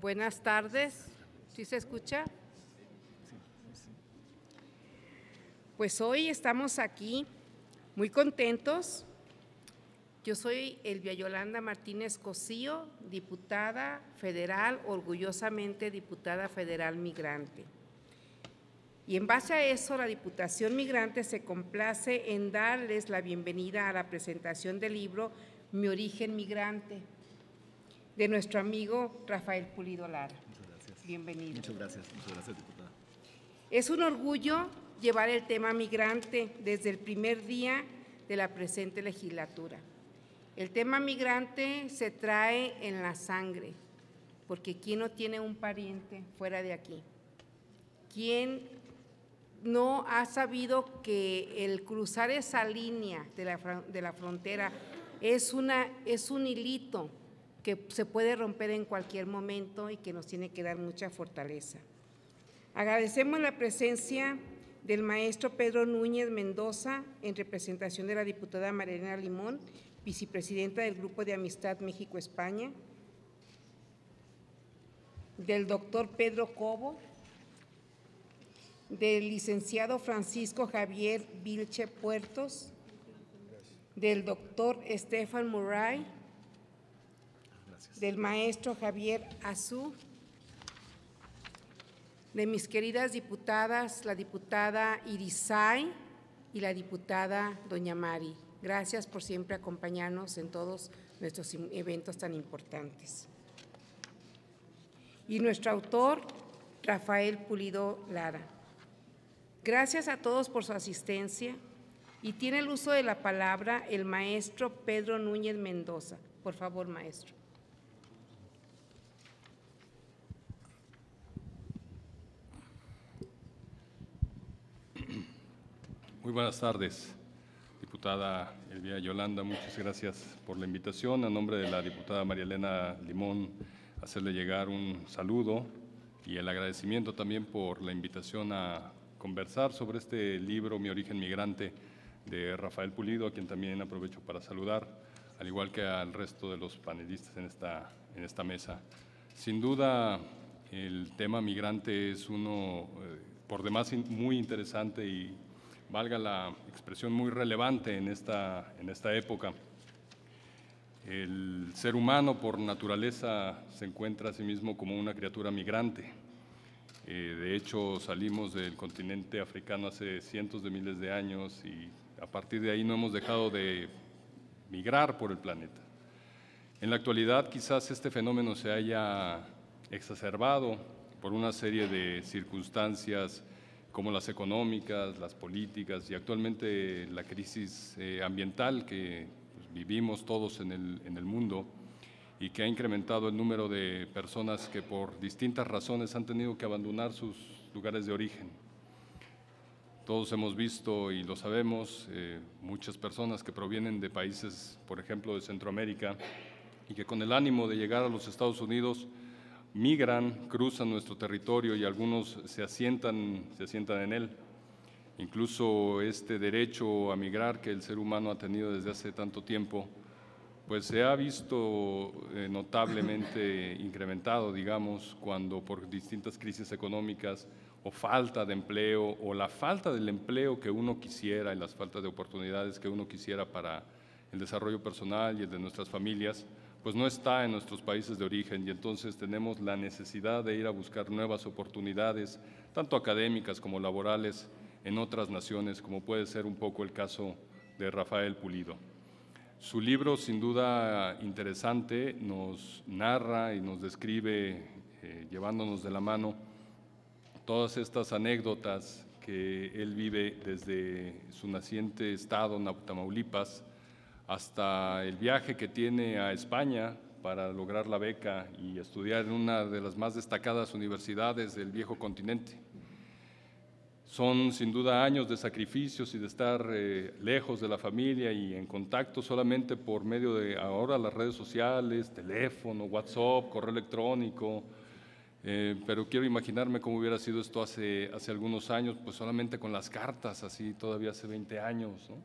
Buenas tardes. ¿Sí se escucha? Pues hoy estamos aquí muy contentos. Yo soy Elvia Yolanda Martínez Cosío, diputada federal, orgullosamente diputada federal migrante. Y en base a eso, la Diputación Migrante se complace en darles la bienvenida a la presentación del libro Mi origen migrante, de nuestro amigo Rafael Pulido Lara. Muchas gracias. Bienvenido. Muchas gracias, diputada. Es un orgullo llevar el tema migrante desde el primer día de la presente legislatura. El tema migrante se trae en la sangre, porque ¿quién no tiene un pariente fuera de aquí? ¿Quién no ha sabido que el cruzar esa línea de la frontera es un hilito que se puede romper en cualquier momento y que nos tiene que dar mucha fortaleza? Agradecemos la presencia del maestro Pedro Núñez Mendoza en representación de la diputada Marielena Limón, vicepresidenta del Grupo de Amistad México-España, del doctor Pedro Cobo, del licenciado Francisco Javier Vilche Puertos, del doctor Estefan Murray, del maestro Javier Azú, de mis queridas diputadas, la diputada Irisay y la diputada doña Mari. Gracias por siempre acompañarnos en todos nuestros eventos tan importantes. Y nuestro autor, Rafael Pulido Lara. Gracias a todos por su asistencia y tiene el uso de la palabra el maestro Pedro Núñez Mendoza. Por favor, maestro. Muy buenas tardes, diputada Elvia Yolanda, muchas gracias por la invitación. A nombre de la diputada Marielena Limón, hacerle llegar un saludo y el agradecimiento también por la invitación a conversar sobre este libro, Mi origen migrante, de Rafael Pulido, a quien también aprovecho para saludar, al igual que al resto de los panelistas en esta mesa. Sin duda, el tema migrante es uno, por demás, muy interesante y, valga la expresión, muy relevante en esta época. El ser humano, por naturaleza, se encuentra a sí mismo como una criatura migrante. De hecho, salimos del continente africano hace cientos de miles de años y a partir de ahí no hemos dejado de migrar por el planeta. En la actualidad, quizás este fenómeno se haya exacerbado por una serie de circunstancias como las económicas, las políticas y actualmente la crisis ambiental que vivimos todos en el mundo y que ha incrementado el número de personas que por distintas razones han tenido que abandonar sus lugares de origen. Todos hemos visto y lo sabemos, muchas personas que provienen de países, por ejemplo, de Centroamérica y que con el ánimo de llegar a los Estados Unidos migran, cruzan nuestro territorio y algunos se asientan en él. Incluso este derecho a migrar que el ser humano ha tenido desde hace tanto tiempo, pues se ha visto notablemente incrementado, digamos, cuando por distintas crisis económicas o falta de empleo o la falta del empleo que uno quisiera y las faltas de oportunidades que uno quisiera para el desarrollo personal y el de nuestras familias, pues no está en nuestros países de origen y entonces tenemos la necesidad de ir a buscar nuevas oportunidades, tanto académicas como laborales, en otras naciones, como puede ser un poco el caso de Rafael Pulido. Su libro, sin duda interesante, nos narra y nos describe, llevándonos de la mano, todas estas anécdotas que él vive desde su naciente estado, Tamaulipas, hasta el viaje que tiene a España para lograr la beca y estudiar en una de las más destacadas universidades del viejo continente. Son sin duda años de sacrificios y de estar lejos de la familia y en contacto solamente por medio de ahora las redes sociales, teléfono, WhatsApp, correo electrónico, pero quiero imaginarme cómo hubiera sido esto hace algunos años, pues solamente con las cartas, así todavía hace 20 años, ¿no?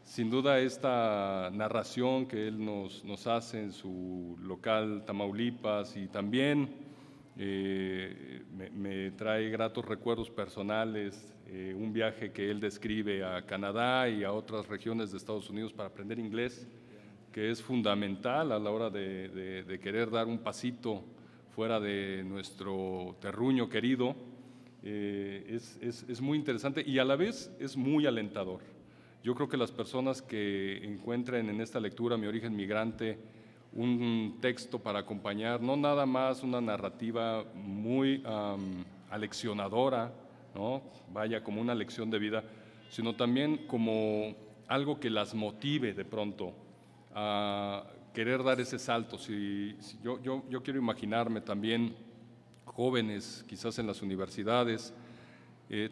Sin duda esta narración que él nos hace en su local Tamaulipas y también me trae gratos recuerdos personales, un viaje que él describe a Canadá y a otras regiones de Estados Unidos para aprender inglés, que es fundamental a la hora de querer dar un pasito fuera de nuestro terruño querido. Es muy interesante y a la vez es muy alentador. Yo creo que las personas que encuentren en esta lectura Mi origen migrante un texto para acompañar, no nada más una narrativa muy aleccionadora, ¿no? Vaya, como una lección de vida, sino también como algo que las motive de pronto a querer dar ese salto. Yo quiero imaginarme también jóvenes, quizás en las universidades,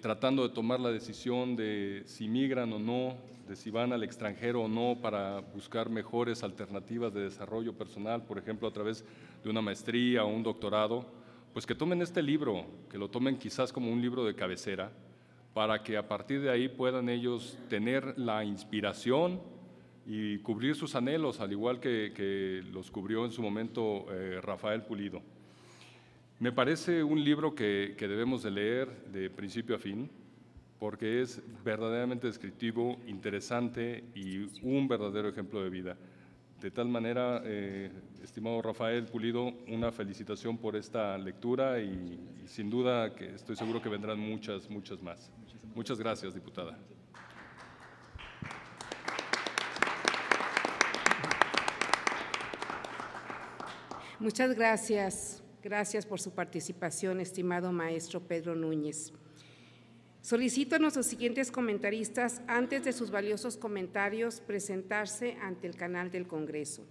tratando de tomar la decisión de si migran o no, de si van al extranjero o no para buscar mejores alternativas de desarrollo personal, por ejemplo, a través de una maestría o un doctorado, pues que tomen este libro, que lo tomen quizás como un libro de cabecera, para que a partir de ahí puedan ellos tener la inspiración y cubrir sus anhelos, al igual que los cubrió en su momento Rafael Pulido. Me parece un libro que debemos de leer de principio a fin, porque es verdaderamente descriptivo, interesante y un verdadero ejemplo de vida. De tal manera, estimado Rafael Pulido, una felicitación por esta lectura y sin duda que estoy seguro que vendrán muchas más. Muchas gracias, diputada. Muchas gracias. Gracias por su participación, estimado maestro Pedro Núñez. Solicito a nuestros siguientes comentaristas, antes de sus valiosos comentarios, presentarse ante el canal del Congreso.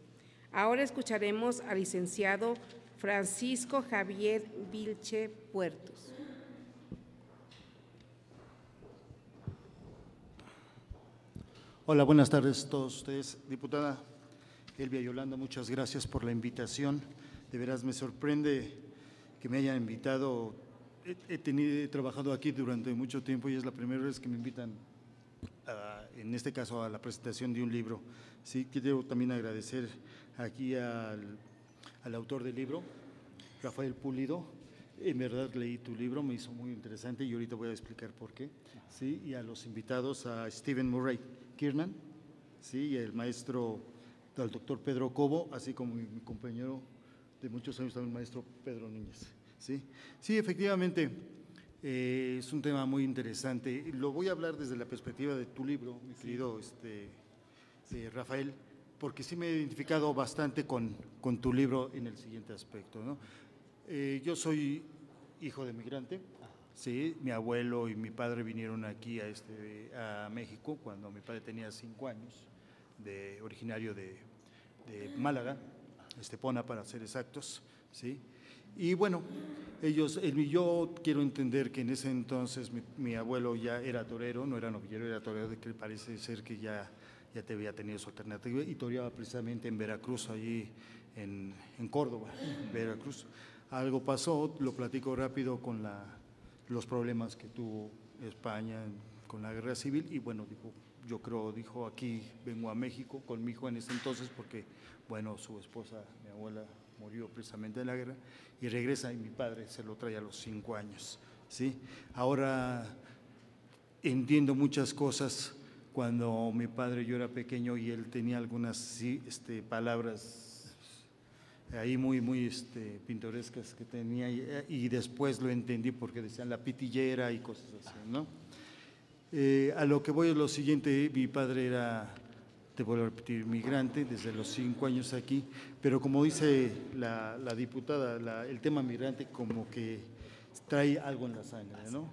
Ahora escucharemos al licenciado Francisco Javier Vilche Puertos. Hola, buenas tardes a todos ustedes. Diputada Elvia Yolanda, muchas gracias por la invitación. De veras me sorprende que me hayan invitado. He trabajado aquí durante mucho tiempo y es la primera vez que me invitan, en este caso, a la presentación de un libro. Sí, quiero también agradecer aquí al autor del libro, Rafael Pulido. En verdad leí tu libro, me hizo muy interesante y ahorita voy a explicar por qué. Sí, y a los invitados, a Stephen Murray Kiernan, sí, y el maestro, al doctor Pedro Cobo, así como mi compañero de muchos años también, el maestro Pedro Núñez. Sí, efectivamente, es un tema muy interesante. Lo voy a hablar desde la perspectiva de tu libro, mi querido Rafael, porque sí me he identificado bastante con tu libro en el siguiente aspecto, ¿no? Yo soy hijo de migrante, sí, mi abuelo y mi padre vinieron aquí a México cuando mi padre tenía 5 años, originario de Málaga, Estepona para ser exactos, ¿sí? Y bueno, yo quiero entender que en ese entonces mi abuelo ya era torero, no era novillero, era torero, de que parece ser que ya te había tenido su alternativa y toreaba precisamente en Veracruz, allí en Córdoba, Veracruz. Algo pasó, lo platico rápido, con los problemas que tuvo España con la guerra civil y bueno, dijo aquí vengo a México con mi hijo en ese entonces porque, bueno, su esposa, mi abuela, murió precisamente en la guerra y regresa y mi padre se lo trae a los 5 años, ¿sí? Ahora entiendo muchas cosas cuando mi padre, yo era pequeño y él tenía algunas palabras ahí muy pintorescas que tenía y después lo entendí porque decían la pitillera y cosas así, ¿no? A lo que voy es lo siguiente, mi padre era, te vuelvo a repetir, migrante desde los 5 años aquí, pero como dice la diputada, el tema migrante como que trae algo en la sangre, ¿no?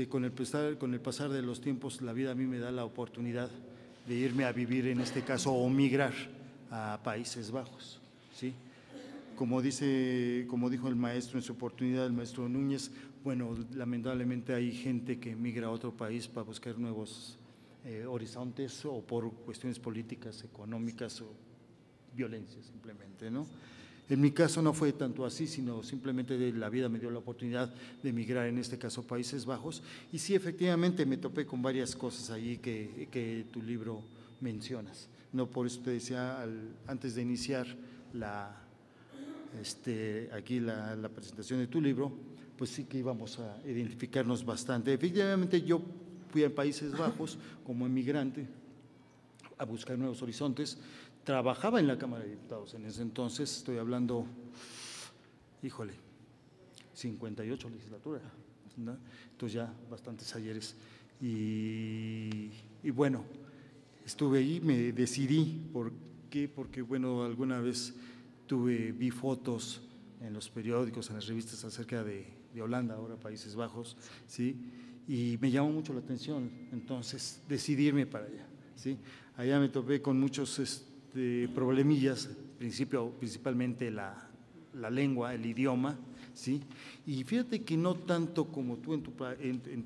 Con el pasar de los tiempos, la vida a mí me da la oportunidad de irme a vivir, en este caso, o migrar a Países Bajos, ¿sí? Como dijo el maestro en su oportunidad, el maestro Núñez, bueno, lamentablemente hay gente que migra a otro país para buscar nuevos horizontes o por cuestiones políticas, económicas o violencia simplemente, ¿no? En mi caso no fue tanto así, sino simplemente la vida me dio la oportunidad de emigrar, en este caso a Países Bajos, y sí, efectivamente me topé con varias cosas ahí que tu libro mencionas. No, por eso te decía antes de iniciar aquí la presentación de tu libro, pues sí que íbamos a identificarnos bastante. Efectivamente, yo fui a Países Bajos como emigrante a buscar nuevos horizontes. Trabajaba en la Cámara de Diputados en ese entonces, estoy hablando, híjole, 58 legislatura, ¿no? Entonces ya bastantes ayeres. Y bueno, estuve ahí, me decidí. ¿Por qué? Porque, bueno, alguna vez vi fotos en los periódicos, en las revistas acerca de Holanda, ahora Países Bajos, ¿sí? Y me llamó mucho la atención, entonces decidí irme para allá, ¿sí? Allá me topé con muchos problemillas, principalmente la lengua, el idioma, ¿sí? Y fíjate que no tanto como tú en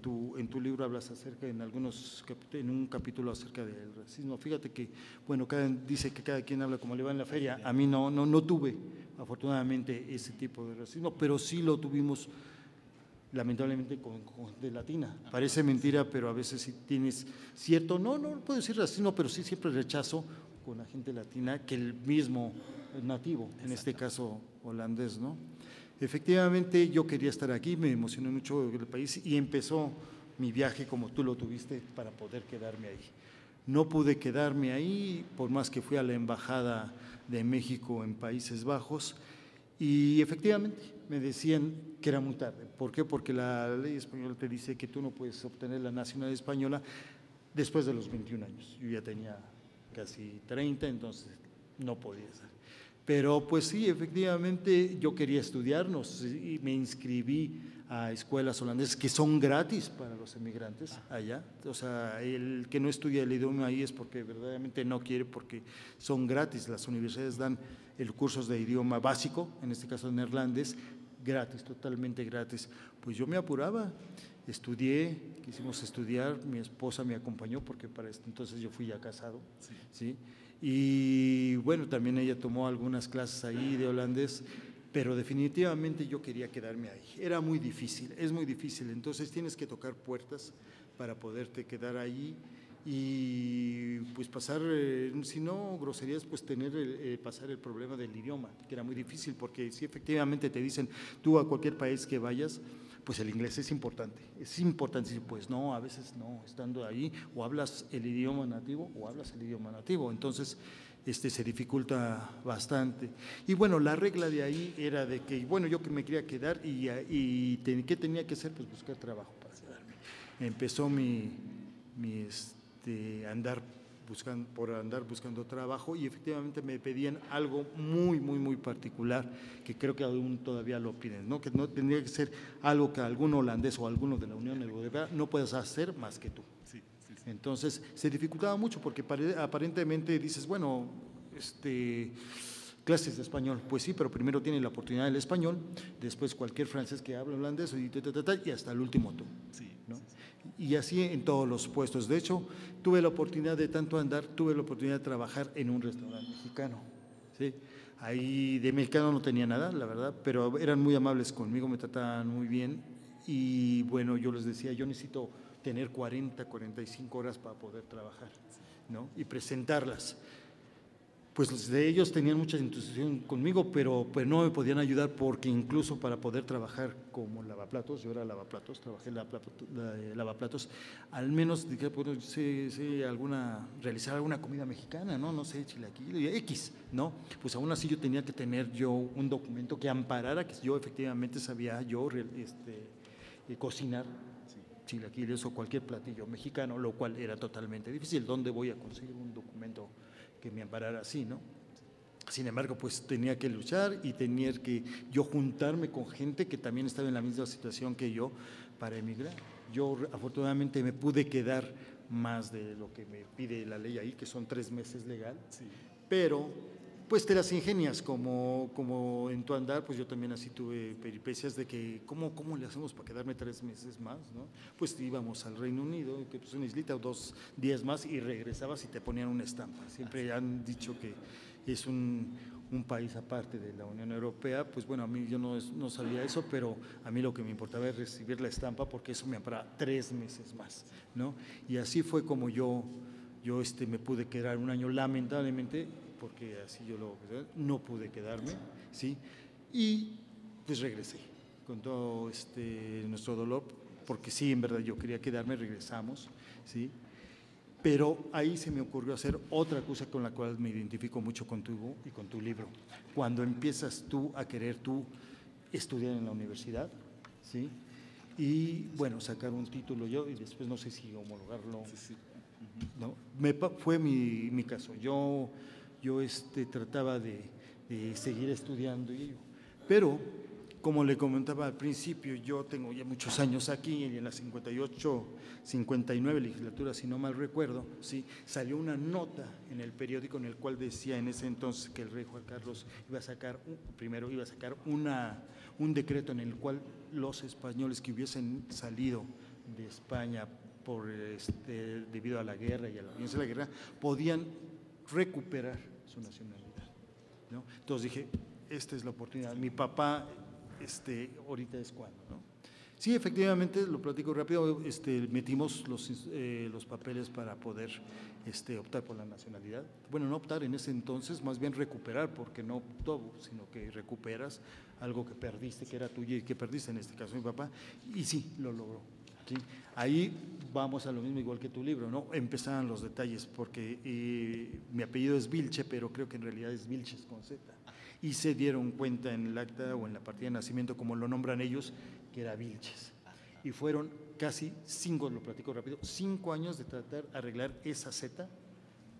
tu libro hablas acerca, en un capítulo acerca del racismo. Fíjate que, bueno, dice que cada quien habla como le va en la feria. A mí no tuve, afortunadamente, ese tipo de racismo, pero sí lo tuvimos, lamentablemente, con de latina. Parece mentira, pero a veces sí tienes cierto, no puedo decir racismo, pero sí siempre rechazo con la gente latina que el mismo nativo, en este caso holandés, ¿no? Efectivamente, yo quería estar aquí, me emocionó mucho el país y empezó mi viaje como tú lo tuviste para poder quedarme ahí. No pude quedarme ahí, por más que fui a la Embajada de México en Países Bajos, y efectivamente me decían que era muy tarde. ¿Por qué? Porque la ley española te dice que tú no puedes obtener la nacionalidad española después de los 21 años. Yo ya tenía casi 30, entonces no podía ser. Pero pues sí, efectivamente yo quería estudiar y me inscribí a escuelas holandesas que son gratis para los emigrantes allá. O sea, el que no estudia el idioma ahí es porque verdaderamente no quiere, porque son gratis. Las universidades dan el cursos de idioma básico, en este caso neerlandés, gratis, totalmente gratis. Pues yo me apuraba, estudié, quisimos estudiar, mi esposa me acompañó porque para entonces yo fui ya casado, ¿sí? Y bueno, también ella tomó algunas clases ahí de holandés, pero definitivamente yo quería quedarme ahí. Era muy difícil, es muy difícil, entonces tienes que tocar puertas para poderte quedar ahí y pues pasar, si no groserías, pues pasar el problema del idioma, que era muy difícil, porque si efectivamente te dicen, tú a cualquier país que vayas, pues el inglés es importante, pues no, a veces no, estando ahí o hablas el idioma nativo entonces se dificulta bastante. Y bueno, la regla de ahí era de que, bueno, yo que me quería quedar y ¿qué tenía que hacer? Pues buscar trabajo para quedarme. Empezó andar buscando trabajo y efectivamente me pedían algo muy particular, que creo que aún todavía lo piden, ¿no? Que no tendría que ser algo que algún holandés o alguno de la Unión Europea no puedas hacer más que tú. Sí. Entonces se dificultaba mucho porque aparentemente dices, bueno, clases de español, pues sí, pero primero tiene la oportunidad del español, después cualquier francés que hable holandés y hasta el último tú, ¿no? Y así en todos los puestos. De hecho, tuve la oportunidad de trabajar en un restaurante mexicano, ¿sí? Ahí de mexicano no tenía nada, la verdad, pero eran muy amables conmigo, me trataban muy bien y bueno, yo les decía, yo necesito tener 45 horas para poder trabajar, ¿no? Y presentarlas. Pues de ellos tenían mucha entusiasmo conmigo, pero pues no me podían ayudar porque incluso para poder trabajar como lavaplatos, yo era lavaplatos, trabajé lavaplatos, al menos dije, bueno, realizar alguna comida mexicana, no sé, chilaquiles, X, ¿no? Pues aún así yo tenía que tener un documento que amparara que yo efectivamente sabía cocinar chilaquiles o cualquier platillo mexicano, lo cual era totalmente difícil. ¿Dónde voy a conseguir un documento que me amparara así, no? Sin embargo, pues tenía que luchar y tenía que yo juntarme con gente que también estaba en la misma situación que yo para emigrar. Yo afortunadamente me pude quedar más de lo que me pide la ley ahí, que son 3 meses legal, sí. Pero pues te las ingenias como en tu andar, pues yo también así tuve peripecias de que ¿cómo le hacemos para quedarme 3 meses más, ¿no? Pues íbamos al Reino Unido, que pues una islita o 2 días más y regresabas y te ponían una estampa. Siempre han dicho que es un un país aparte de la Unión Europea, pues bueno, a mí yo no sabía eso, pero a mí lo que me importaba es recibir la estampa porque eso me amparaba 3 meses más, ¿no? Y así fue como yo me pude quedar un año, lamentablemente, porque así no pude quedarme, ¿sí? Y pues regresé con todo nuestro dolor, porque sí, en verdad yo quería quedarme, regresamos, ¿sí? Pero ahí se me ocurrió hacer otra cosa con la cual me identifico mucho contigo y con tu libro. Cuando empiezas tú a querer estudiar en la universidad, ¿sí? Y bueno, sacar un título yo y después no sé si homologarlo. Sí. ¿No? Fue mi caso. Yo trataba de seguir estudiando y ello. Pero, como le comentaba al principio, yo tengo ya muchos años aquí y en la 58, 59 legislatura, si no mal recuerdo, ¿sí? Salió una nota en el periódico en el cual decía en ese entonces que el rey Juan Carlos iba a sacar un decreto en el cual los españoles que hubiesen salido de España debido a la guerra y a la violencia de la guerra, podían recuperar su nacionalidad, ¿no? Entonces dije, esta es la oportunidad. Mi papá, ahorita es cuando, ¿no? Sí, efectivamente, lo platico rápido, metimos los papeles para poder optar por la nacionalidad. Bueno, no optar en ese entonces, más bien recuperar, porque no todo, sino que recuperas algo que perdiste, que era tuyo y que perdiste, en este caso mi papá, y sí, lo logró. ¿Sí? Ahí vamos a lo mismo, igual que tu libro, ¿no? Empezaban los detalles, porque mi apellido es Vilche, pero creo que en realidad es Vilches con Z. Y se dieron cuenta en el acta o en la partida de nacimiento, como lo nombran ellos, que era Vilches. Y fueron casi 5, lo platico rápido, 5 años de tratar de arreglar esa Z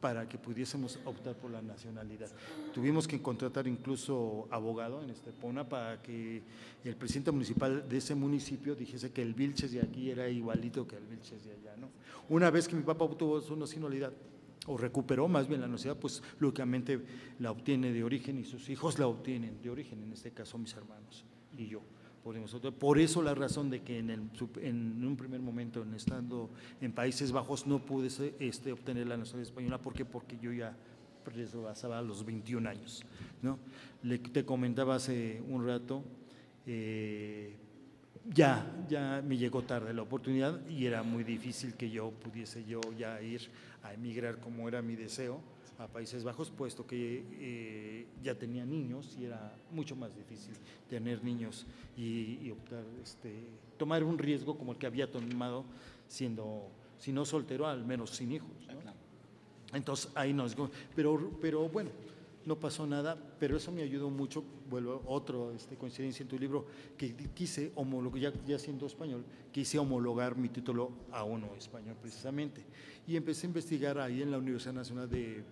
para que pudiésemos optar por la nacionalidad. Tuvimos que contratar incluso abogado en Estepona para que el presidente municipal de ese municipio dijese que el Vilches de aquí era igualito que el Vilches de allá, ¿no? Una vez que mi papá obtuvo su nacionalidad, o recuperó más bien la nacionalidad, pues lógicamente la obtiene de origen y sus hijos la obtienen de origen, en este caso mis hermanos y yo. Por eso la razón de que en un primer momento, estando en Países Bajos, no pude obtener la nacionalidad española. ¿Por qué? Porque yo ya pasaba a los 21 años, ¿no? Te comentaba hace un rato, ya me llegó tarde la oportunidad y era muy difícil que yo pudiese ya ir a emigrar como era mi deseo a Países Bajos, puesto que ya tenía niños y era mucho más difícil tener niños y optar, tomar un riesgo como el que había tomado siendo, si no soltero, al menos sin hijos, ¿no? Entonces ahí pero bueno, no pasó nada, pero eso me ayudó mucho. Vuelvo a otra coincidencia en tu libro, que quise homologar, ya siendo español, quise homologar mi título a uno español precisamente. Y empecé a investigar ahí en la Universidad Nacional de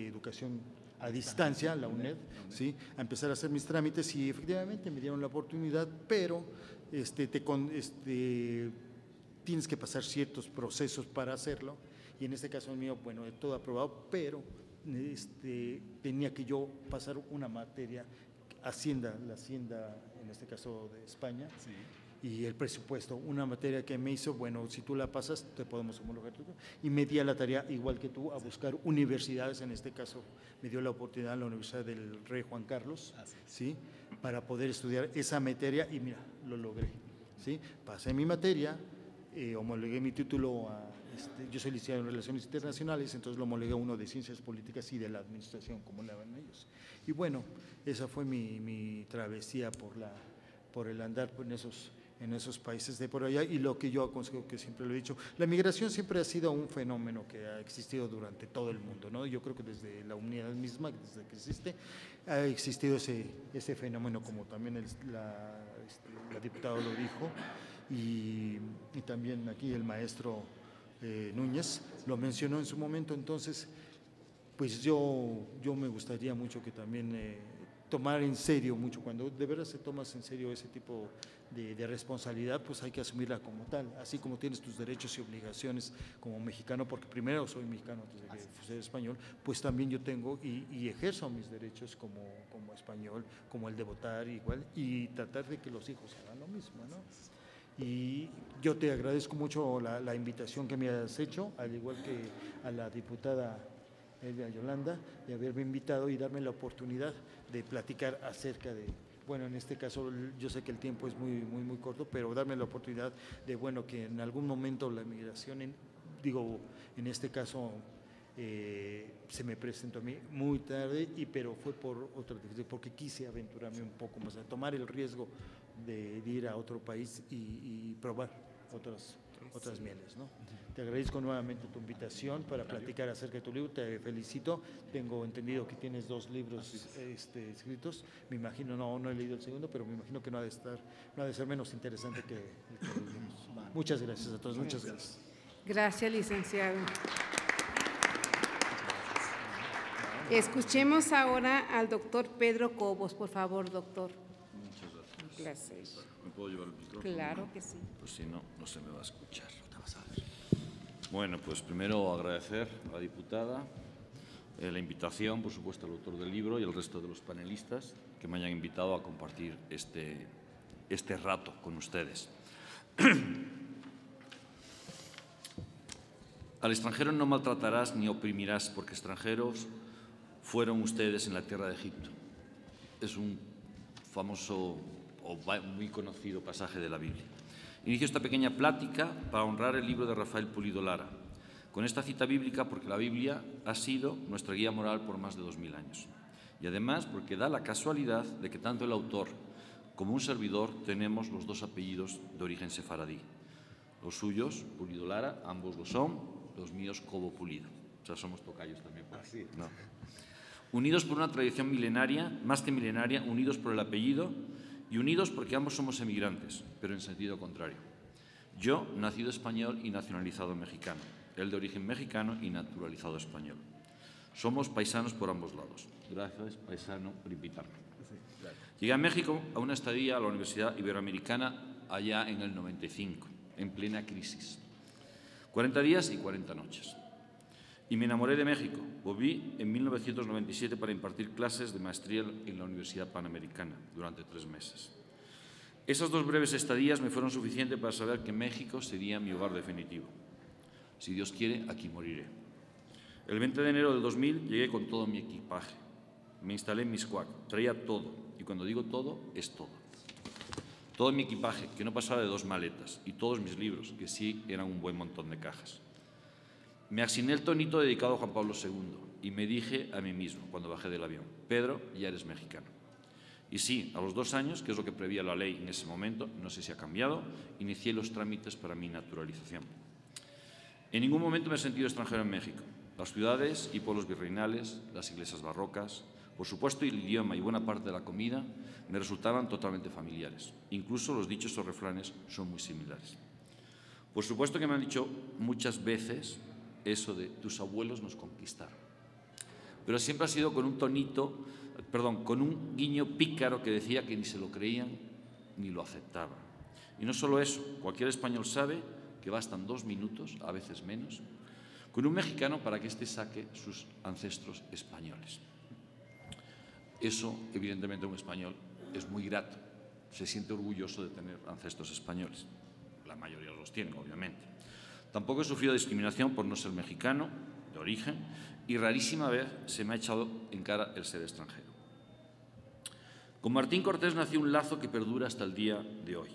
Educación a Distancia, la UNED, ¿sí? A empezar a hacer mis trámites y efectivamente me dieron la oportunidad, pero tienes que pasar ciertos procesos para hacerlo, y en este caso el mío, bueno, todo aprobado, pero tenía que yo pasar una materia, la Hacienda, en este caso de España, sí, y el presupuesto, una materia que me hizo, bueno, si tú la pasas, te podemos homologar todo. Y me di a la tarea, igual que tú, a buscar universidades, en este caso me dio la oportunidad la Universidad del Rey Juan Carlos, ¿sí? Para poder estudiar esa materia y mira, lo logré, ¿sí? Pasé mi materia, homologué mi título yo soy licenciado en Relaciones Internacionales, entonces lo homologué a uno de Ciencias Políticas y de la Administración, como le llaman ellos. Y bueno, esa fue mi travesía por el andar en esos países de por allá, y lo que yo aconsejo, que siempre lo he dicho, la migración siempre ha sido un fenómeno que ha existido durante todo el mundo, ¿no? Yo creo que desde la humanidad misma, desde que existe, ha existido ese fenómeno, como también la diputada lo dijo, y también aquí el maestro Núñez lo mencionó en su momento. Entonces, pues yo me gustaría mucho que también tomar en serio mucho, cuando de verdad se tomas en serio ese tipo de responsabilidad, pues hay que asumirla como tal, así como tienes tus derechos y obligaciones como mexicano, porque primero soy mexicano antes de que ser español, pues también yo tengo y ejerzo mis derechos como español, como el de votar igual, y tratar de que los hijos hagan lo mismo, ¿no? Y yo te agradezco mucho la invitación que me has hecho, al igual que a la diputada Elvia Yolanda, de haberme invitado y darme la oportunidad de platicar acerca de, bueno, en este caso yo sé que el tiempo es muy corto, pero darme la oportunidad de, bueno, que en algún momento la migración, en este caso se me presentó a mí muy tarde, pero fue por otra dificultad, porque quise aventurarme un poco más, a tomar el riesgo de ir a otro país y probar otras mieles, ¿no? Te agradezco nuevamente tu invitación para platicar acerca de tu libro, te felicito, tengo entendido que tienes 2 libros escritos, me imagino, no he leído el segundo, pero me imagino que no ha de ser menos interesante que el que leímos. Muchas gracias a todos, muchas gracias. Gracias, licenciado. Escuchemos ahora al doctor Pedro Cobos, por favor, doctor. Muchas gracias. Un placer. ¿Me puedo llevar el micrófono? Claro que sí. Pues si no, no se me va a escuchar. No te vas a ver. Bueno, pues primero agradecer a la diputada la invitación, por supuesto, al autor del libro y al resto de los panelistas que me hayan invitado a compartir este rato con ustedes. Al extranjero no maltratarás ni oprimirás, porque extranjeros fueron ustedes en la tierra de Egipto. Es un famoso o muy conocido pasaje de la Biblia. Inicio esta pequeña plática para honrar el libro de Rafael Pulido Lara, con esta cita bíblica porque la Biblia ha sido nuestra guía moral por más de 2000 años. Y además porque da la casualidad de que tanto el autor como un servidor tenemos los 2 apellidos de origen sefaradí. Los suyos, Pulido Lara, ambos lo son, los míos, Cobo Pulido. O sea, somos tocayos también. Así es. No. Unidos por una tradición milenaria, más que milenaria, unidos por el apellido y unidos porque ambos somos emigrantes, pero en sentido contrario. Yo, nacido español y nacionalizado mexicano. Él de origen mexicano y naturalizado español. Somos paisanos por ambos lados. Gracias, paisano, por invitarme. Llegué a México a una estadía a la Universidad Iberoamericana allá en el 95, en plena crisis. 40 días y 40 noches. Y me enamoré de México. Volví en 1997 para impartir clases de maestría en la Universidad Panamericana durante 3 meses. Esas 2 breves estadías me fueron suficientes para saber que México sería mi hogar definitivo. Si Dios quiere, aquí moriré. El 20 de enero del 2000 llegué con todo mi equipaje. Me instalé en Mixcoac, traía todo. Y cuando digo todo, es todo. Todo mi equipaje, que no pasaba de 2 maletas, y todos mis libros, que sí eran un buen montón de cajas. Me asigné el tonito dedicado a Juan Pablo II y me dije a mí mismo, cuando bajé del avión, Pedro, ya eres mexicano. Y sí, a los 2 años, que es lo que prevía la ley en ese momento, no sé si ha cambiado, inicié los trámites para mi naturalización. En ningún momento me he sentido extranjero en México. Las ciudades y pueblos virreinales, las iglesias barrocas, por supuesto el idioma y buena parte de la comida me resultaban totalmente familiares. Incluso los dichos o refranes son muy similares. Por supuesto que me han dicho muchas veces eso de tus abuelos nos conquistaron. Pero siempre ha sido con un tonito, con un guiño pícaro que decía que ni se lo creían ni lo aceptaban. Y no solo eso, cualquier español sabe que bastan 2 minutos, a veces menos, con un mexicano para que éste saque sus ancestros españoles. Eso, evidentemente, un español es muy grato, se siente orgulloso de tener ancestros españoles. La mayoría los tienen, obviamente. Tampoco he sufrido discriminación por no ser mexicano, de origen, y rarísima vez se me ha echado en cara el ser extranjero. Con Martín Cortés nació un lazo que perdura hasta el día de hoy.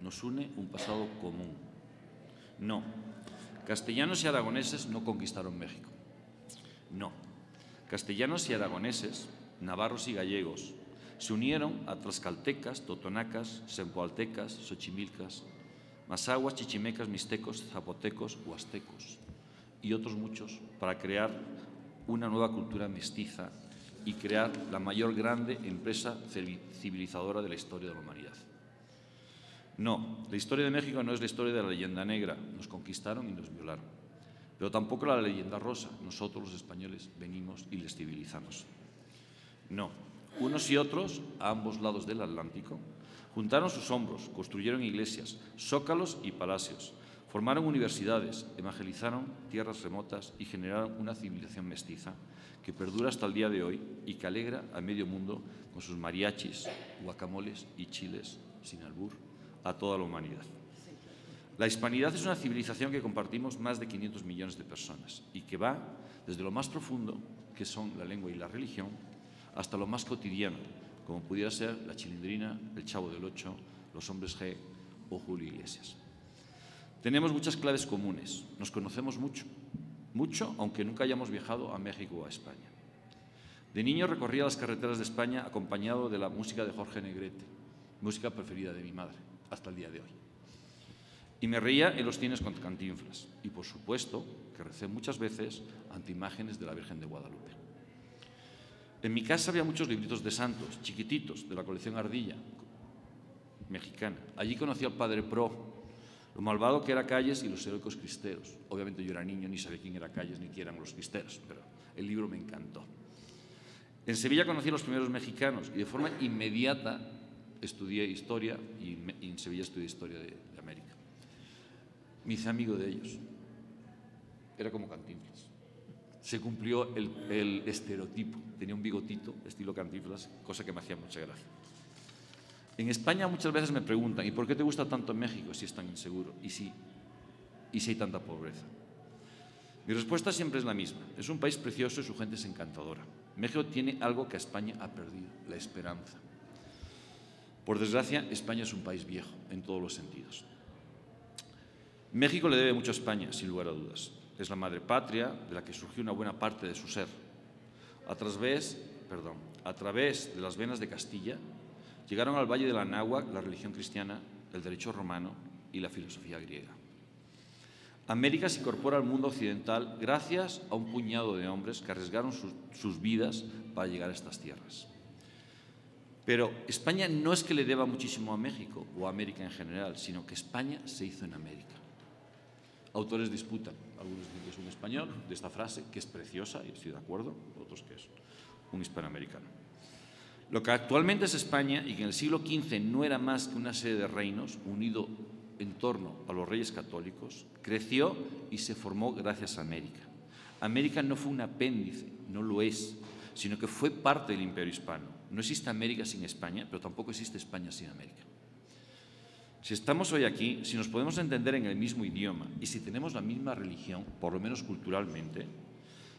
Nos une un pasado común. No, castellanos y aragoneses no conquistaron México. No, castellanos y aragoneses, navarros y gallegos, se unieron a tlaxcaltecas, totonacas, sempoaltecas, xochimilcas, mazahuas, chichimecas, mixtecos, zapotecos, huastecos y otros muchos para crear una nueva cultura mestiza y crear la mayor grande empresa civilizadora de la historia de la humanidad. No, la historia de México no es la historia de la leyenda negra, nos conquistaron y nos violaron, pero tampoco la leyenda rosa, nosotros los españoles venimos y les civilizamos. No, unos y otros, a ambos lados del Atlántico, juntaron sus hombros, construyeron iglesias, zócalos y palacios, formaron universidades, evangelizaron tierras remotas y generaron una civilización mestiza que perdura hasta el día de hoy y que alegra a medio mundo con sus mariachis, guacamoles y chiles, sin albur, a toda la humanidad. La hispanidad es una civilización que compartimos más de 500 millones de personas y que va desde lo más profundo, que son la lengua y la religión, hasta lo más cotidiano, como pudiera ser la Chilindrina, el Chavo del Ocho, los Hombres G o Julio Iglesias. Tenemos muchas claves comunes, nos conocemos mucho, aunque nunca hayamos viajado a México o a España. De niño recorría las carreteras de España acompañado de la música de Jorge Negrete, música preferida de mi madre, hasta el día de hoy. Y me reía en los cines con Cantinflas. Y, por supuesto, que recé muchas veces ante imágenes de la Virgen de Guadalupe. En mi casa había muchos libritos de santos, chiquititos, de la colección Ardilla, mexicana. Allí conocí al Padre Pro, lo malvado que era Calles y los heroicos cristeros. Obviamente yo era niño, ni sabía quién era Calles ni quién eran los cristeros, pero el libro me encantó. En Sevilla conocí a los primeros mexicanos y de forma inmediata estudié historia y en Sevilla estudié historia de América. Me hice amigo de ellos. Era como Cantinflas. Se cumplió el estereotipo. Tenía un bigotito, estilo Cantinflas, cosa que me hacía mucha gracia. En España muchas veces me preguntan, ¿y por qué te gusta tanto México si es tan inseguro? ¿Y si hay tanta pobreza? Mi respuesta siempre es la misma. Es un país precioso y su gente es encantadora. México tiene algo que España ha perdido, la esperanza. Por desgracia, España es un país viejo en todos los sentidos. México le debe mucho a España, sin lugar a dudas. Es la madre patria de la que surgió una buena parte de su ser. A través de las venas de Castilla, llegaron al Valle del Anáhuac la religión cristiana, el derecho romano y la filosofía griega. América se incorpora al mundo occidental gracias a un puñado de hombres que arriesgaron sus vidas para llegar a estas tierras. Pero España no es que le deba muchísimo a México o a América en general, sino que España se hizo en América. Autores disputan, algunos dicen que es un español de esta frase, que es preciosa, y estoy de acuerdo, otros que es un hispanoamericano. Lo que actualmente es España y que en el siglo XV no era más que una serie de reinos unido en torno a los reyes católicos, creció y se formó gracias a América. América no fue un apéndice, no lo es, sino que fue parte del Imperio Hispano. No existe América sin España, pero tampoco existe España sin América. Si estamos hoy aquí, si nos podemos entender en el mismo idioma y si tenemos la misma religión, por lo menos culturalmente,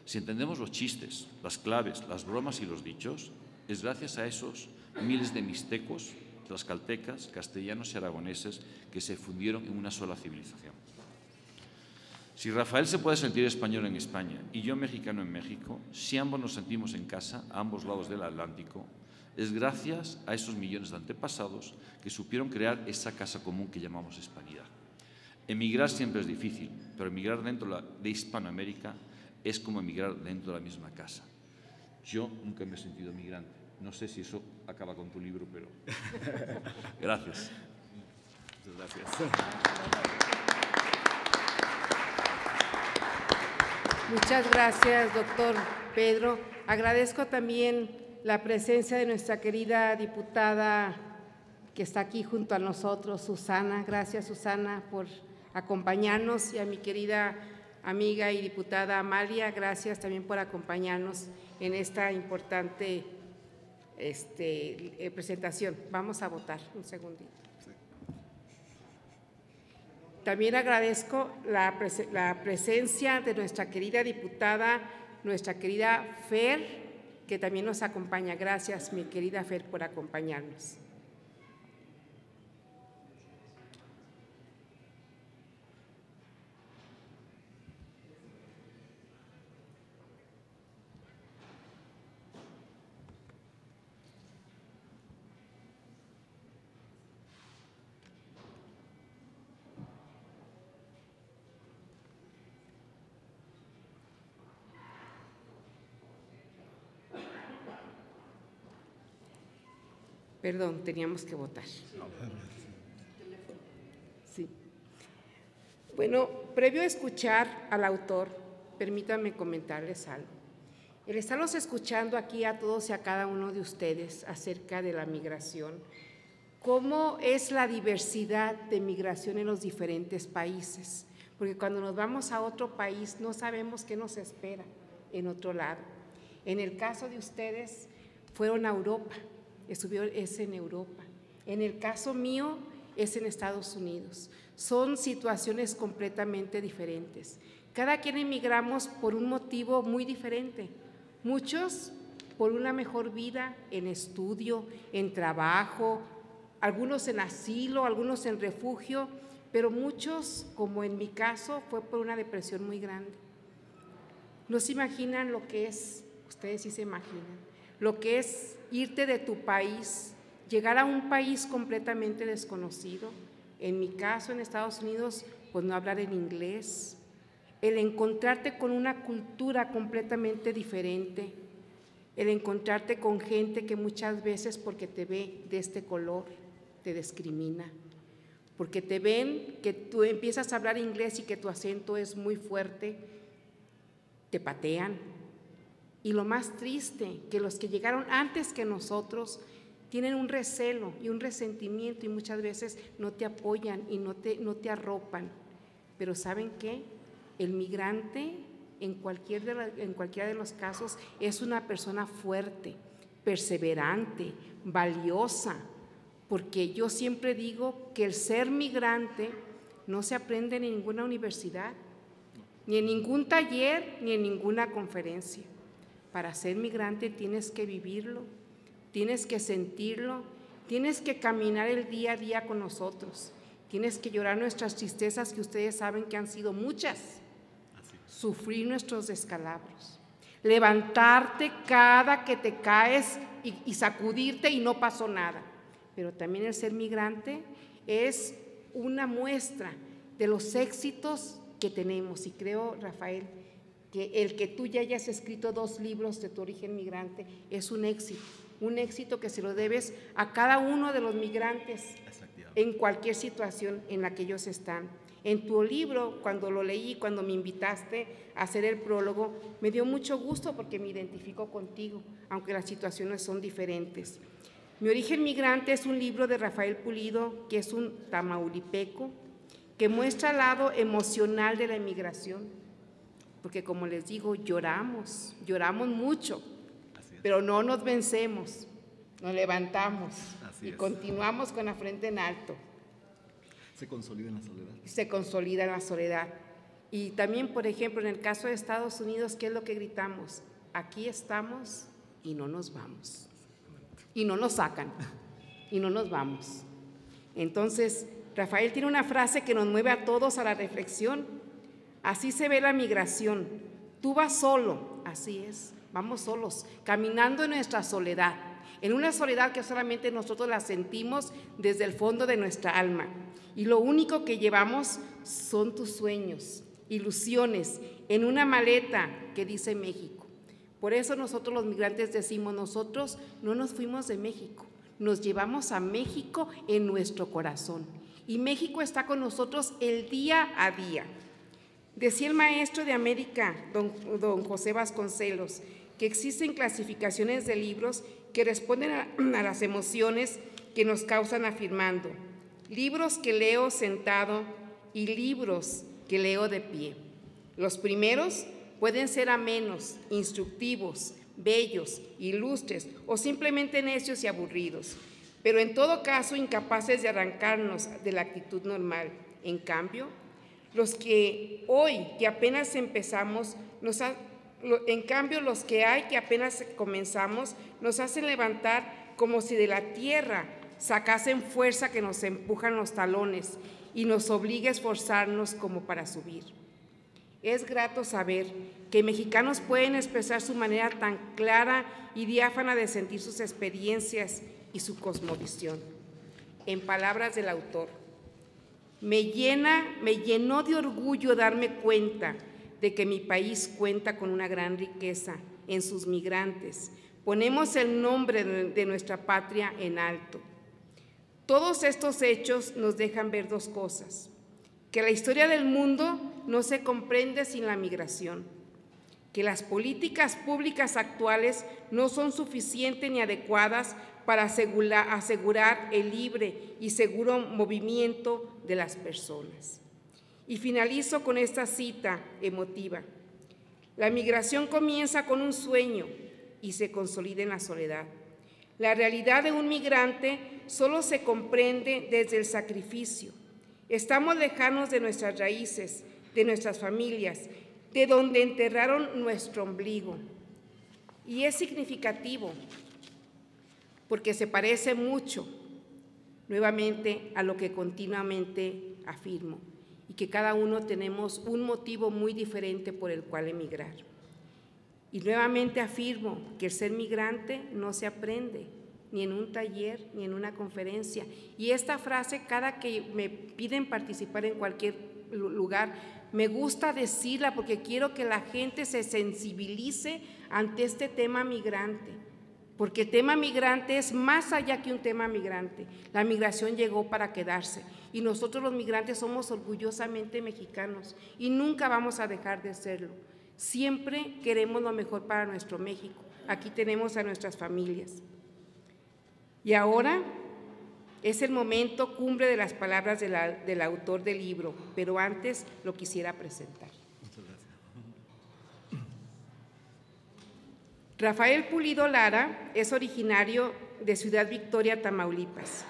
si entendemos los chistes, las claves, las bromas y los dichos, es gracias a esos miles de mixtecos, tlaxcaltecas, castellanos y aragoneses que se fundieron en una sola civilización. Si Rafael se puede sentir español en España y yo mexicano en México, si ambos nos sentimos en casa, a ambos lados del Atlántico, es gracias a esos millones de antepasados que supieron crear esa casa común que llamamos hispanidad. Emigrar siempre es difícil, pero emigrar dentro de Hispanoamérica es como emigrar dentro de la misma casa. Yo nunca me he sentido migrante. No sé si eso acaba con tu libro, pero... Gracias. Muchas gracias. Muchas gracias, doctor Pedro. Agradezco también la presencia de nuestra querida diputada que está aquí junto a nosotros, Susana. Gracias, Susana, por acompañarnos, y a mi querida amiga y diputada Amalia, gracias también por acompañarnos en esta importante presentación. Vamos a votar, un segundito. También agradezco la presencia de nuestra querida diputada, nuestra querida Fer, que también nos acompaña. Gracias, mi querida Fer, por acompañarnos. Perdón, teníamos que votar. Sí. Bueno, previo a escuchar al autor, permítanme comentarles algo. El estarnos escuchando aquí a todos y a cada uno de ustedes acerca de la migración, cómo es la diversidad de migración en los diferentes países, porque cuando nos vamos a otro país no sabemos qué nos espera en otro lado. En el caso de ustedes, fueron a Europa. Es en Europa. En el caso mío, es en Estados Unidos. Son situaciones completamente diferentes. Cada quien emigramos por un motivo muy diferente. Muchos por una mejor vida en estudio, en trabajo, algunos en asilo, algunos en refugio, pero muchos, como en mi caso, fue por una depresión muy grande. No se imaginan lo que es, ustedes sí se imaginan, lo que es irte de tu país, llegar a un país completamente desconocido. En mi caso, en Estados Unidos, pues no hablar en inglés, el encontrarte con una cultura completamente diferente, el encontrarte con gente que muchas veces, porque te ve de este color, te discrimina, porque te ven que tú empiezas a hablar inglés y que tu acento es muy fuerte, te patean. Y lo más triste, que los que llegaron antes que nosotros tienen un recelo y un resentimiento y muchas veces no te apoyan y no te arropan. Pero ¿saben qué? El migrante en cualquiera de los casos es una persona fuerte, perseverante, valiosa, porque yo siempre digo que el ser migrante no se aprende en ninguna universidad, ni en ningún taller, ni en ninguna conferencia. Para ser migrante tienes que vivirlo, tienes que sentirlo, tienes que caminar el día a día con nosotros, tienes que llorar nuestras tristezas, que ustedes saben que han sido muchas, sufrir nuestros descalabros, levantarte cada que te caes y sacudirte y no pasó nada. Pero también el ser migrante es una muestra de los éxitos que tenemos. Y creo, Rafael, que el que tú ya hayas escrito 2 libros de tu origen migrante es un éxito que se lo debes a cada uno de los migrantes en cualquier situación en la que ellos están. En tu libro, cuando lo leí, cuando me invitaste a hacer el prólogo, me dio mucho gusto porque me identifico contigo, aunque las situaciones son diferentes. Mi origen migrante es un libro de Rafael Pulido, que es un tamaulipeco, que muestra el lado emocional de la emigración, porque como les digo, lloramos mucho, pero no nos vencemos, nos levantamos y continuamos con la frente en alto. Se consolida en la soledad. Se consolida en la soledad. Y también, por ejemplo, en el caso de Estados Unidos, ¿qué es lo que gritamos? Aquí estamos y no nos vamos. Y no nos sacan, y no nos vamos. Entonces, Rafael tiene una frase que nos mueve a todos a la reflexión. Así se ve la migración. Tú vas solo, así es, vamos solos, caminando en nuestra soledad, en una soledad que solamente nosotros la sentimos desde el fondo de nuestra alma. Y lo único que llevamos son tus sueños, ilusiones, en una maleta que dice México. Por eso nosotros los migrantes decimos, nosotros no nos fuimos de México, nos llevamos a México en nuestro corazón. Y México está con nosotros el día a día. Decía el maestro de América, don José Vasconcelos, que existen clasificaciones de libros que responden a las emociones que nos causan afirmando. Libros que leo sentado y libros que leo de pie. Los primeros pueden ser amenos, instructivos, bellos, ilustres o simplemente necios y aburridos, pero en todo caso incapaces de arrancarnos de la actitud normal. En cambio, los que apenas comenzamos, nos hacen levantar como si de la tierra sacasen fuerza que nos empujan los talones y nos obliga a esforzarnos como para subir. Es grato saber que mexicanos pueden expresar su manera tan clara y diáfana de sentir sus experiencias y su cosmovisión. En palabras del autor, me llenó de orgullo darme cuenta de que mi país cuenta con una gran riqueza en sus migrantes. Ponemos el nombre de nuestra patria en alto. Todos estos hechos nos dejan ver 2 cosas: que la historia del mundo no se comprende sin la migración, que las políticas públicas actuales no son suficientes ni adecuadas para asegurar el libre y seguro movimiento de las personas. Y finalizo con esta cita emotiva. La migración comienza con un sueño y se consolida en la soledad. La realidad de un migrante solo se comprende desde el sacrificio. Estamos lejanos de nuestras raíces, de nuestras familias, de donde enterraron nuestro ombligo. Y es significativo porque se parece mucho, nuevamente, a lo que continuamente afirmo, y que cada uno tenemos un motivo muy diferente por el cual emigrar. Y nuevamente afirmo que el ser migrante no se aprende, ni en un taller, ni en una conferencia. Y esta frase, cada que me piden participar en cualquier lugar, me gusta decirla porque quiero que la gente se sensibilice ante este tema migrante, porque el tema migrante es más allá que un tema migrante. La migración llegó para quedarse y nosotros los migrantes somos orgullosamente mexicanos y nunca vamos a dejar de serlo. Siempre queremos lo mejor para nuestro México. Aquí tenemos a nuestras familias. Y ahora es el momento cumbre de las palabras del autor del libro, pero antes lo quisiera presentar. Muchas gracias. Rafael Pulido Lara es originario de Ciudad Victoria, Tamaulipas.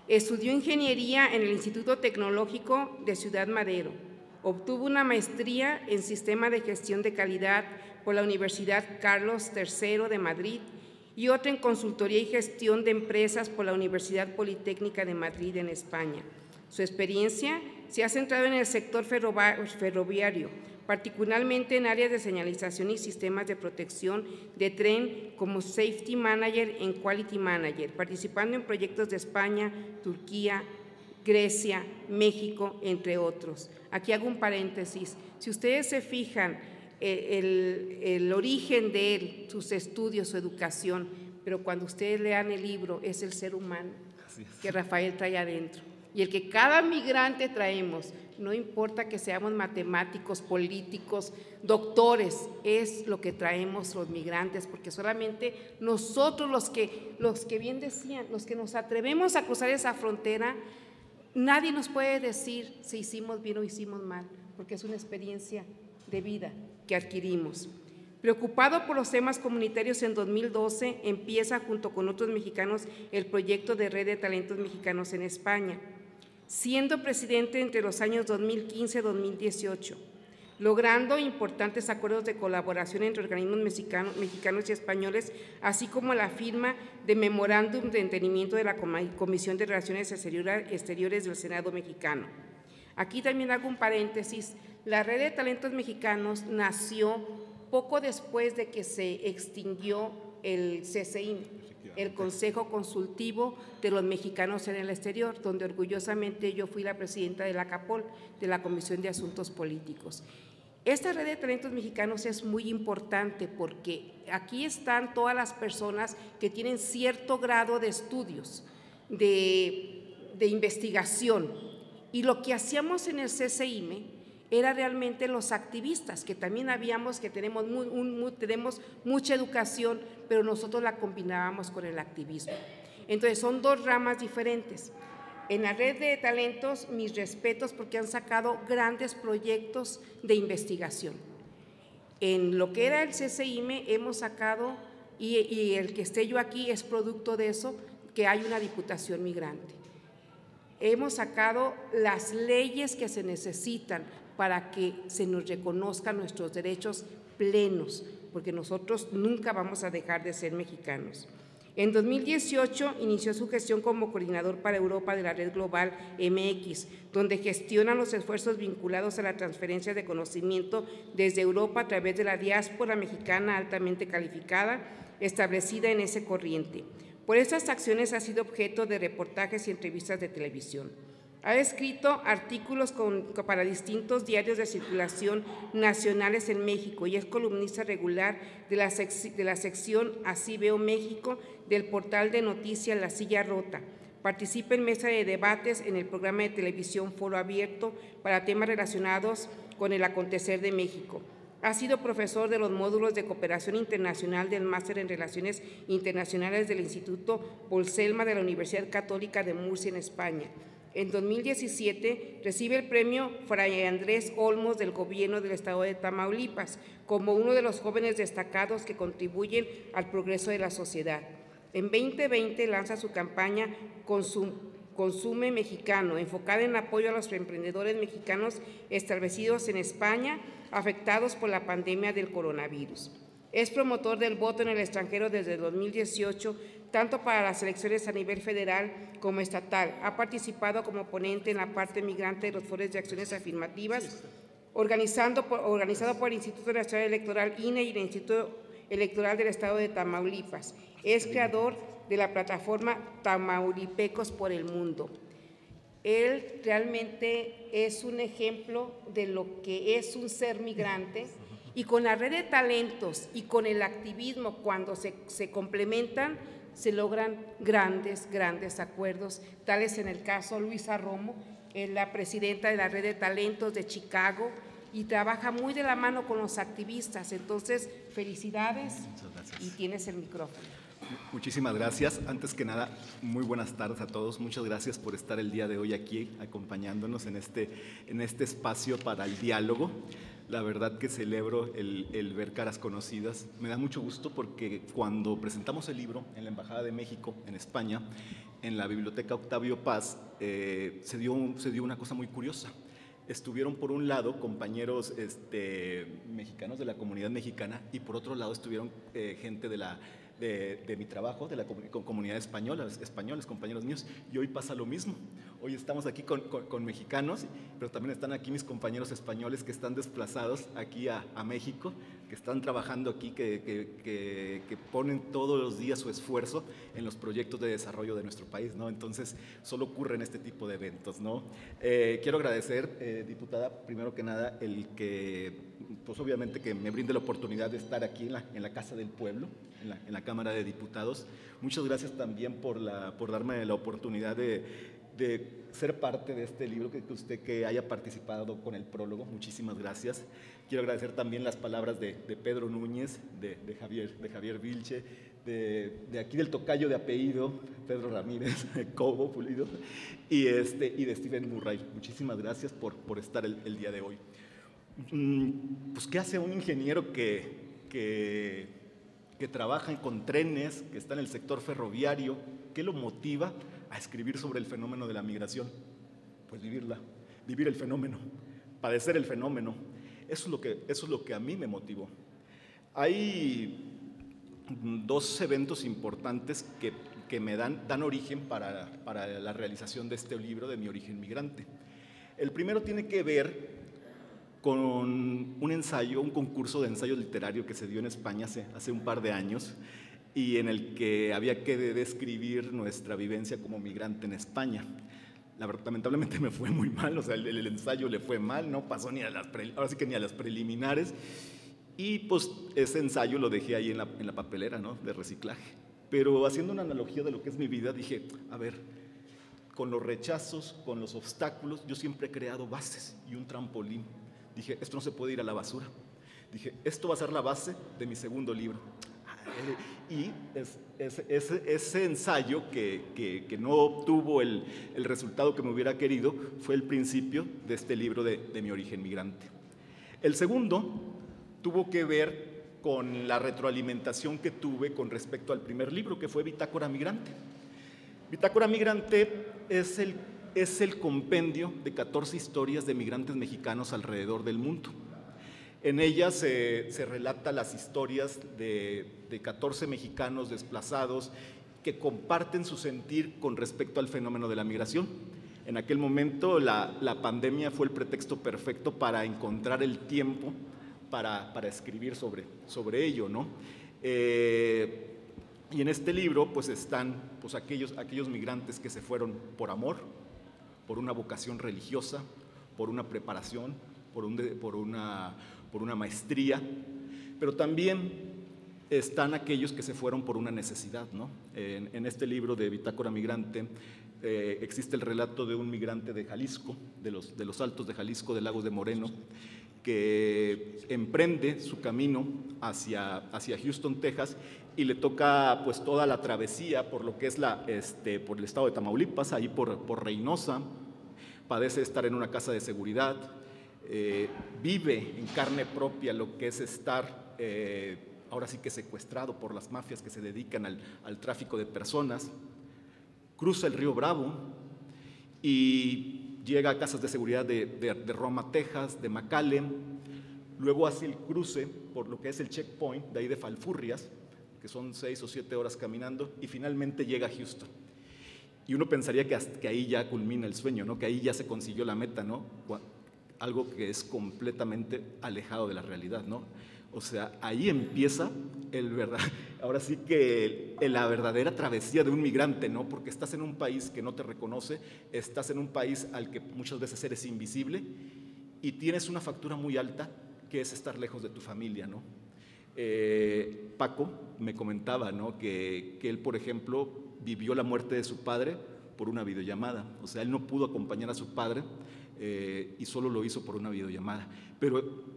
Estudió ingeniería en el Instituto Tecnológico de Ciudad Madero. Obtuvo una maestría en Sistema de Gestión de Calidad por la Universidad Carlos III de Madrid y otra en Consultoría y Gestión de Empresas por la Universidad Politécnica de Madrid en España. Su experiencia se ha centrado en el sector ferroviario, particularmente en áreas de señalización y sistemas de protección de tren como Safety Manager y Quality Manager, participando en proyectos de España, Turquía, Grecia, México, entre otros. Aquí hago un paréntesis. Si ustedes se fijan, el origen de él, sus estudios, su educación, pero cuando ustedes lean el libro es el ser humano que Rafael trae adentro y el que cada migrante traemos, no importa que seamos matemáticos, políticos, doctores, es lo que traemos los migrantes, porque solamente nosotros los que bien decían, los que nos atrevemos a cruzar esa frontera, nadie nos puede decir si hicimos bien o hicimos mal, porque es una experiencia de vida que adquirimos. Preocupado por los temas comunitarios, en 2012 empieza junto con otros mexicanos el proyecto de Red de Talentos Mexicanos en España, siendo presidente entre los años 2015 y 2018, logrando importantes acuerdos de colaboración entre organismos mexicanos y españoles, así como la firma de memorándum de entendimiento de la Comisión de Relaciones Exteriores del Senado mexicano. Aquí también hago un paréntesis. La Red de Talentos Mexicanos nació poco después de que se extinguió el CCI, el Consejo Consultivo de los Mexicanos en el Exterior, donde orgullosamente yo fui la presidenta de la CAPOL, de la Comisión de Asuntos Políticos. Esta Red de Talentos Mexicanos es muy importante porque aquí están todas las personas que tienen cierto grado de estudios, de investigación, y lo que hacíamos en el CCIME era realmente los activistas, que también habíamos, que tenemos mucha educación, pero nosotros la combinábamos con el activismo. Entonces, son dos ramas diferentes. En la Red de Talentos, mis respetos porque han sacado grandes proyectos de investigación. En lo que era el CCIME hemos sacado, y el que esté yo aquí es producto de eso, que hay una diputación migrante. Hemos sacado las leyes que se necesitan para que se nos reconozcan nuestros derechos plenos, porque nosotros nunca vamos a dejar de ser mexicanos. En 2018 inició su gestión como coordinador para Europa de la Red Global MX, donde gestiona los esfuerzos vinculados a la transferencia de conocimiento desde Europa a través de la diáspora mexicana altamente calificada, establecida en ese corriente. Por estas acciones ha sido objeto de reportajes y entrevistas de televisión. Ha escrito artículos para distintos diarios de circulación nacionales en México y es columnista regular de la sección Así Veo México del portal de noticias La Silla Rota. Participa en mesa de debates en el programa de televisión Foro Abierto para temas relacionados con el acontecer de México. Ha sido profesor de los módulos de cooperación internacional del Máster en Relaciones Internacionales del Instituto Polselma de la Universidad Católica de Murcia en España. En 2017 recibe el premio Fray Andrés Olmos del Gobierno del Estado de Tamaulipas como uno de los jóvenes destacados que contribuyen al progreso de la sociedad. En 2020 lanza su campaña Consume Mexicano, enfocada en apoyo a los emprendedores mexicanos establecidos en España, afectados por la pandemia del coronavirus. Es promotor del voto en el extranjero desde 2018, tanto para las elecciones a nivel federal como estatal. Ha participado como ponente en la parte migrante de los foros de acciones afirmativas, organizado por el Instituto Nacional Electoral, INE, y el Instituto Electoral del Estado de Tamaulipas. Es creador de la plataforma Tamaulipecos por el Mundo. Él realmente es un ejemplo de lo que es un ser migrante, y con la red de talentos y con el activismo, cuando se complementan, se logran grandes acuerdos, tales en el caso Luisa Romo, es la presidenta de la red de talentos de Chicago y trabaja muy de la mano con los activistas. Entonces, felicidades. Muchas gracias. Y tienes el micrófono. Muchísimas gracias. Antes que nada, muy buenas tardes a todos. Muchas gracias por estar el día de hoy aquí acompañándonos en este espacio para el diálogo. La verdad que celebro el ver caras conocidas. Me da mucho gusto porque cuando presentamos el libro en la Embajada de México, en España, en la Biblioteca Octavio Paz, se dio una cosa muy curiosa. Estuvieron por un lado compañeros mexicanos de la comunidad mexicana y por otro lado estuvieron gente de mi trabajo, de la comunidad españoles, compañeros míos, y hoy pasa lo mismo. Hoy estamos aquí con mexicanos, pero también están aquí mis compañeros españoles que están desplazados aquí a México, que están trabajando aquí, que ponen todos los días su esfuerzo en los proyectos de desarrollo de nuestro país, ¿no? Entonces, solo ocurren este tipo de eventos, ¿no? Quiero agradecer, diputada, primero que nada, pues obviamente que me brinde la oportunidad de estar aquí en la Casa del Pueblo, en la Cámara de Diputados. Muchas gracias también por darme la oportunidad de ser parte de este libro, que haya participado con el prólogo. Muchísimas gracias. Quiero agradecer también las palabras de Pedro Núñez, de Javier Vilche, de aquí del tocayo de apellido, Pedro Ramírez, Cobo Pulido, y de Stephen Murray. Muchísimas gracias por estar el día de hoy. Pues, ¿qué hace un ingeniero que trabaja con trenes, que está en el sector ferroviario? ¿Qué lo motiva a escribir sobre el fenómeno de la migración? Pues vivir el fenómeno, padecer el fenómeno. Eso es lo que a mí me motivó. Hay dos eventos importantes que me dan origen para la realización de este libro, de Mi origen migrante. El primero tiene que ver con un concurso de ensayo literario que se dio en España hace un par de años, y en el que había que describir nuestra vivencia como migrante en España. Lamentablemente me fue muy mal, o sea, el ensayo le fue mal, no pasó ahora sí que ni a las preliminares, y pues ese ensayo lo dejé ahí en la papelera, ¿no?, de reciclaje. Pero haciendo una analogía de lo que es mi vida, dije, a ver, con los rechazos, con los obstáculos, yo siempre he creado bases y un trampolín. Dije, esto no se puede ir a la basura. Dije, esto va a ser la base de mi segundo libro. Y ese ensayo que no obtuvo el resultado que me hubiera querido fue el principio de este libro de Mi origen migrante. El segundo tuvo que ver con la retroalimentación que tuve con respecto al primer libro, que fue Bitácora Migrante. Bitácora Migrante es el compendio de 14 historias de migrantes mexicanos alrededor del mundo. En ella se relata las historias de 14 mexicanos desplazados que comparten su sentir con respecto al fenómeno de la migración. En aquel momento la pandemia fue el pretexto perfecto para encontrar el tiempo para escribir sobre ello, ¿no? Y en este libro pues están pues, aquellos migrantes que se fueron por amor, por una vocación religiosa, por una preparación, por una maestría, pero también están aquellos que se fueron por una necesidad, ¿no? En este libro de Bitácora Migrante existe el relato de un migrante de Jalisco, de los Altos de Jalisco, de Lagos de Moreno, que emprende su camino hacia Houston, Texas, y le toca pues toda la travesía por lo que es por el estado de Tamaulipas, ahí por Reynosa. Padece estar en una casa de seguridad, vive en carne propia lo que es estar ahora sí que secuestrado por las mafias que se dedican al tráfico de personas, cruza el río Bravo y llega a casas de seguridad de Roma, Texas, de McAllen, luego hace el cruce por lo que es el checkpoint de ahí de Falfurrias, que son 6 o 7 horas caminando, y finalmente llega a Houston. Y uno pensaría que ahí ya culmina el sueño, ¿no? Que ahí ya se consiguió la meta, ¿no? Algo que es completamente alejado de la realidad, ¿no? O sea, ahí empieza ahora sí que la verdadera travesía de un migrante, ¿no? Porque estás en un país que no te reconoce, estás en un país al que muchas veces eres invisible y tienes una factura muy alta que es estar lejos de tu familia, ¿no? Paco me comentaba, ¿no? que él, por ejemplo, vivió la muerte de su padre por una videollamada. O sea, él no pudo acompañar a su padre y solo lo hizo por una videollamada.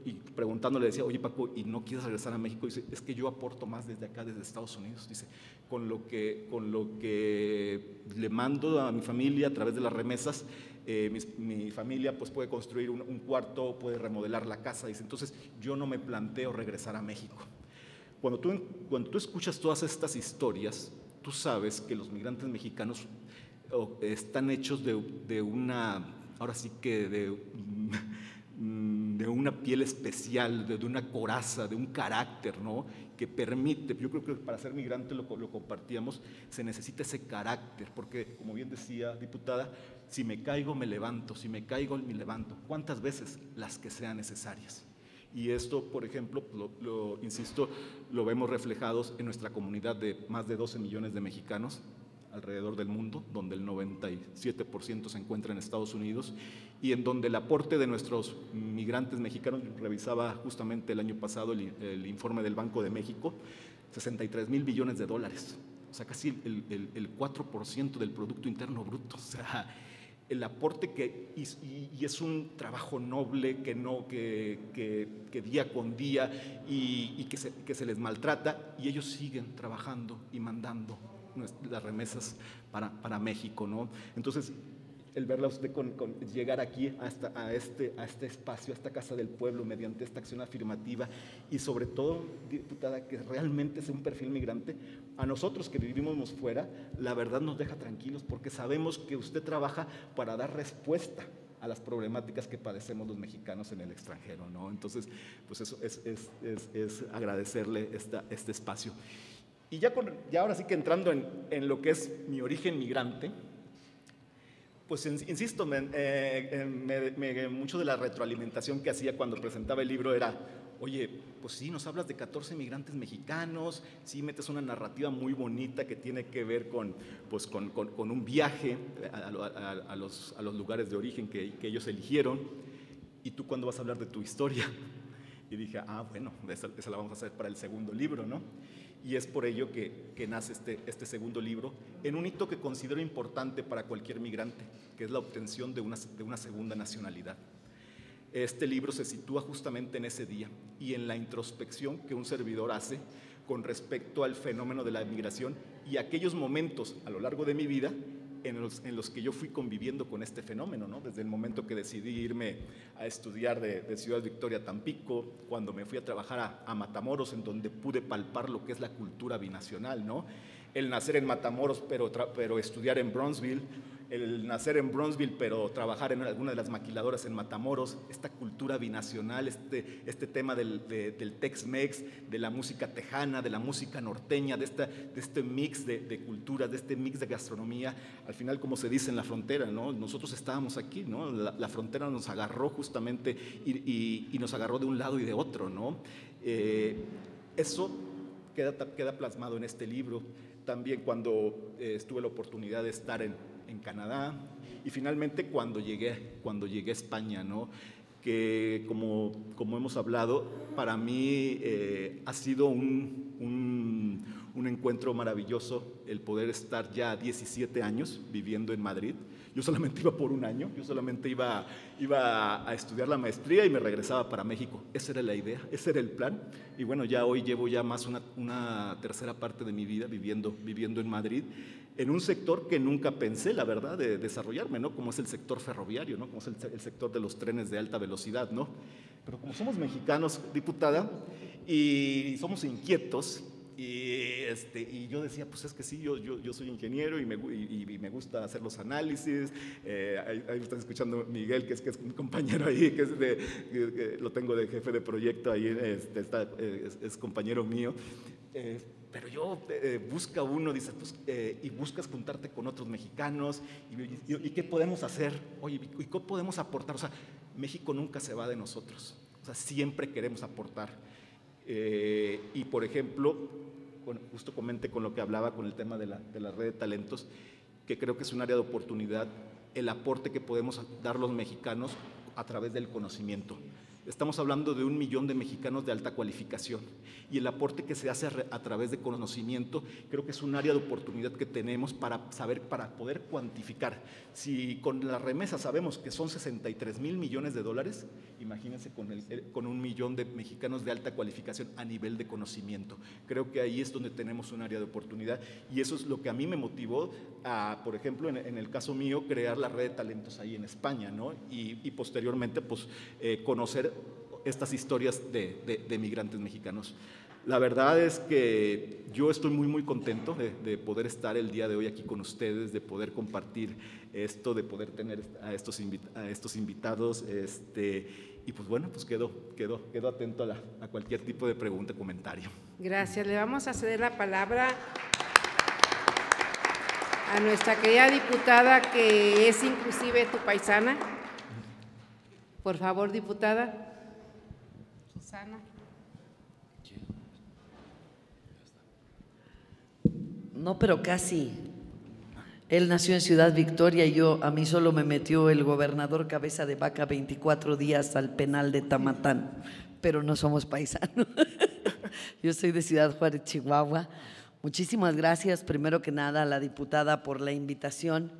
Y preguntándole decía, oye Paco, ¿y no quieres regresar a México? Dice, es que yo aporto más desde acá, desde Estados Unidos. Dice, con lo que le mando a mi familia a través de las remesas, mi familia pues puede construir un cuarto, puede remodelar la casa. Dice, entonces yo no me planteo regresar a México. Cuando tú escuchas todas estas historias, tú sabes que los migrantes mexicanos están hechos de una, ahora sí que de una piel especial, de una coraza, de un carácter, ¿no? Que permite, yo creo que para ser migrante lo compartíamos, se necesita ese carácter, porque como bien decía diputada, si me caigo me levanto, si me caigo me levanto. ¿Cuántas veces? Las que sean necesarias. Y esto, por ejemplo, insisto, lo vemos reflejados en nuestra comunidad de más de 12 millones de mexicanos alrededor del mundo, donde el 97% se encuentra en Estados Unidos y en donde el aporte de nuestros migrantes mexicanos, revisaba justamente el año pasado el informe del Banco de México, 63,000 billones de dólares, o sea, casi el 4% del Producto Interno Bruto. O sea, el aporte y es un trabajo noble que día con día y que se les maltrata, y ellos siguen trabajando y mandando las remesas para México, ¿no? Entonces, el verla usted llegar aquí a este espacio, a esta Casa del Pueblo, mediante esta acción afirmativa, y sobre todo, diputada, que realmente es un perfil migrante, a nosotros que vivimos fuera, la verdad nos deja tranquilos, porque sabemos que usted trabaja para dar respuesta a las problemáticas que padecemos los mexicanos en el extranjero, ¿no? Entonces, pues eso es agradecerle este espacio. Y ya ahora sí que entrando en lo que es mi origen migrante, pues insisto, mucho de la retroalimentación que hacía cuando presentaba el libro era, oye, pues sí, nos hablas de 14 migrantes mexicanos, sí metes una narrativa muy bonita que tiene que ver con un viaje a los lugares de origen que ellos eligieron, ¿y tú cuándo vas a hablar de tu historia? Y dije, bueno, esa la vamos a hacer para el segundo libro, ¿no? Y es por ello que nace este segundo libro, en un hito que considero importante para cualquier migrante, que es la obtención de una segunda nacionalidad. Este libro se sitúa justamente en ese día y en la introspección que un servidor hace con respecto al fenómeno de la migración y aquellos momentos a lo largo de mi vida en los que yo fui conviviendo con este fenómeno, ¿no? Desde el momento que decidí irme a estudiar de Ciudad Victoria a Tampico, cuando me fui a trabajar a Matamoros, en donde pude palpar lo que es la cultura binacional, ¿no? El nacer en Matamoros, pero estudiar en Bronzeville, el nacer en Bronzeville, pero trabajar en alguna de las maquiladoras en Matamoros, esta cultura binacional, este tema del Tex-Mex, de la música tejana, de la música norteña, de este mix de culturas, de este mix de gastronomía. Al final, como se dice en la frontera, ¿no? Nosotros estábamos aquí, ¿no? La frontera nos agarró justamente y nos agarró de un lado y de otro, ¿no? Eso queda plasmado en este libro. También cuando tuve la oportunidad de estar en Canadá, y finalmente cuando llegué a España, ¿no? Que como hemos hablado, para mí ha sido un encuentro maravilloso el poder estar ya 17 años viviendo en Madrid. Yo solamente iba por un año, yo solamente iba a estudiar la maestría y me regresaba para México. Esa era la idea, ese era el plan. Y bueno, ya hoy llevo ya más una tercera parte de mi vida viviendo en Madrid, en un sector que nunca pensé, la verdad, de desarrollarme, ¿no? Como es el sector ferroviario, ¿no? Como es el sector de los trenes de alta velocidad, ¿no? Pero como somos mexicanos, diputada, y somos inquietos. Y yo decía, pues es que sí, yo soy ingeniero y me gusta hacer los análisis. Ahí me están escuchando Miguel, que es un compañero ahí, que lo tengo de jefe de proyecto ahí, es compañero mío. Pero busca uno, dice, pues, y buscas juntarte con otros mexicanos, y ¿qué podemos hacer? Oye, ¿y qué podemos aportar? O sea, México nunca se va de nosotros, o sea, siempre queremos aportar. Y por ejemplo, justo comenté con lo que hablaba con el tema de la red de talentos, que creo que es un área de oportunidad, el aporte que podemos dar los mexicanos a través del conocimiento. Estamos hablando de 1 millón de mexicanos de alta cualificación, y el aporte que se hace a través de conocimiento creo que es un área de oportunidad que tenemos para poder cuantificar. Si con las remesas sabemos que son 63,000 millones de dólares, imagínense con 1 millón de mexicanos de alta cualificación a nivel de conocimiento. Creo que ahí es donde tenemos un área de oportunidad, y eso es lo que a mí me motivó a, por ejemplo, en el caso mío, crear la red de talentos ahí en España, ¿no? Y posteriormente, pues, conocer estas historias de migrantes mexicanos. La verdad es que yo estoy muy contento de poder estar el día de hoy aquí con ustedes, de poder compartir esto, de poder tener a estos invitados, y pues bueno, pues quedo atento a cualquier tipo de pregunta o comentario. Gracias. Le vamos a ceder la palabra a nuestra querida diputada, que es inclusive tu paisana. Por favor, diputada. Susana. No, pero casi. Él nació en Ciudad Victoria y a mí solo me metió el gobernador Cabeza de Vaca 24 días al penal de Tamatán, pero no somos paisanos. Yo soy de Ciudad Juárez, Chihuahua. Muchísimas gracias, primero que nada, a la diputada por la invitación.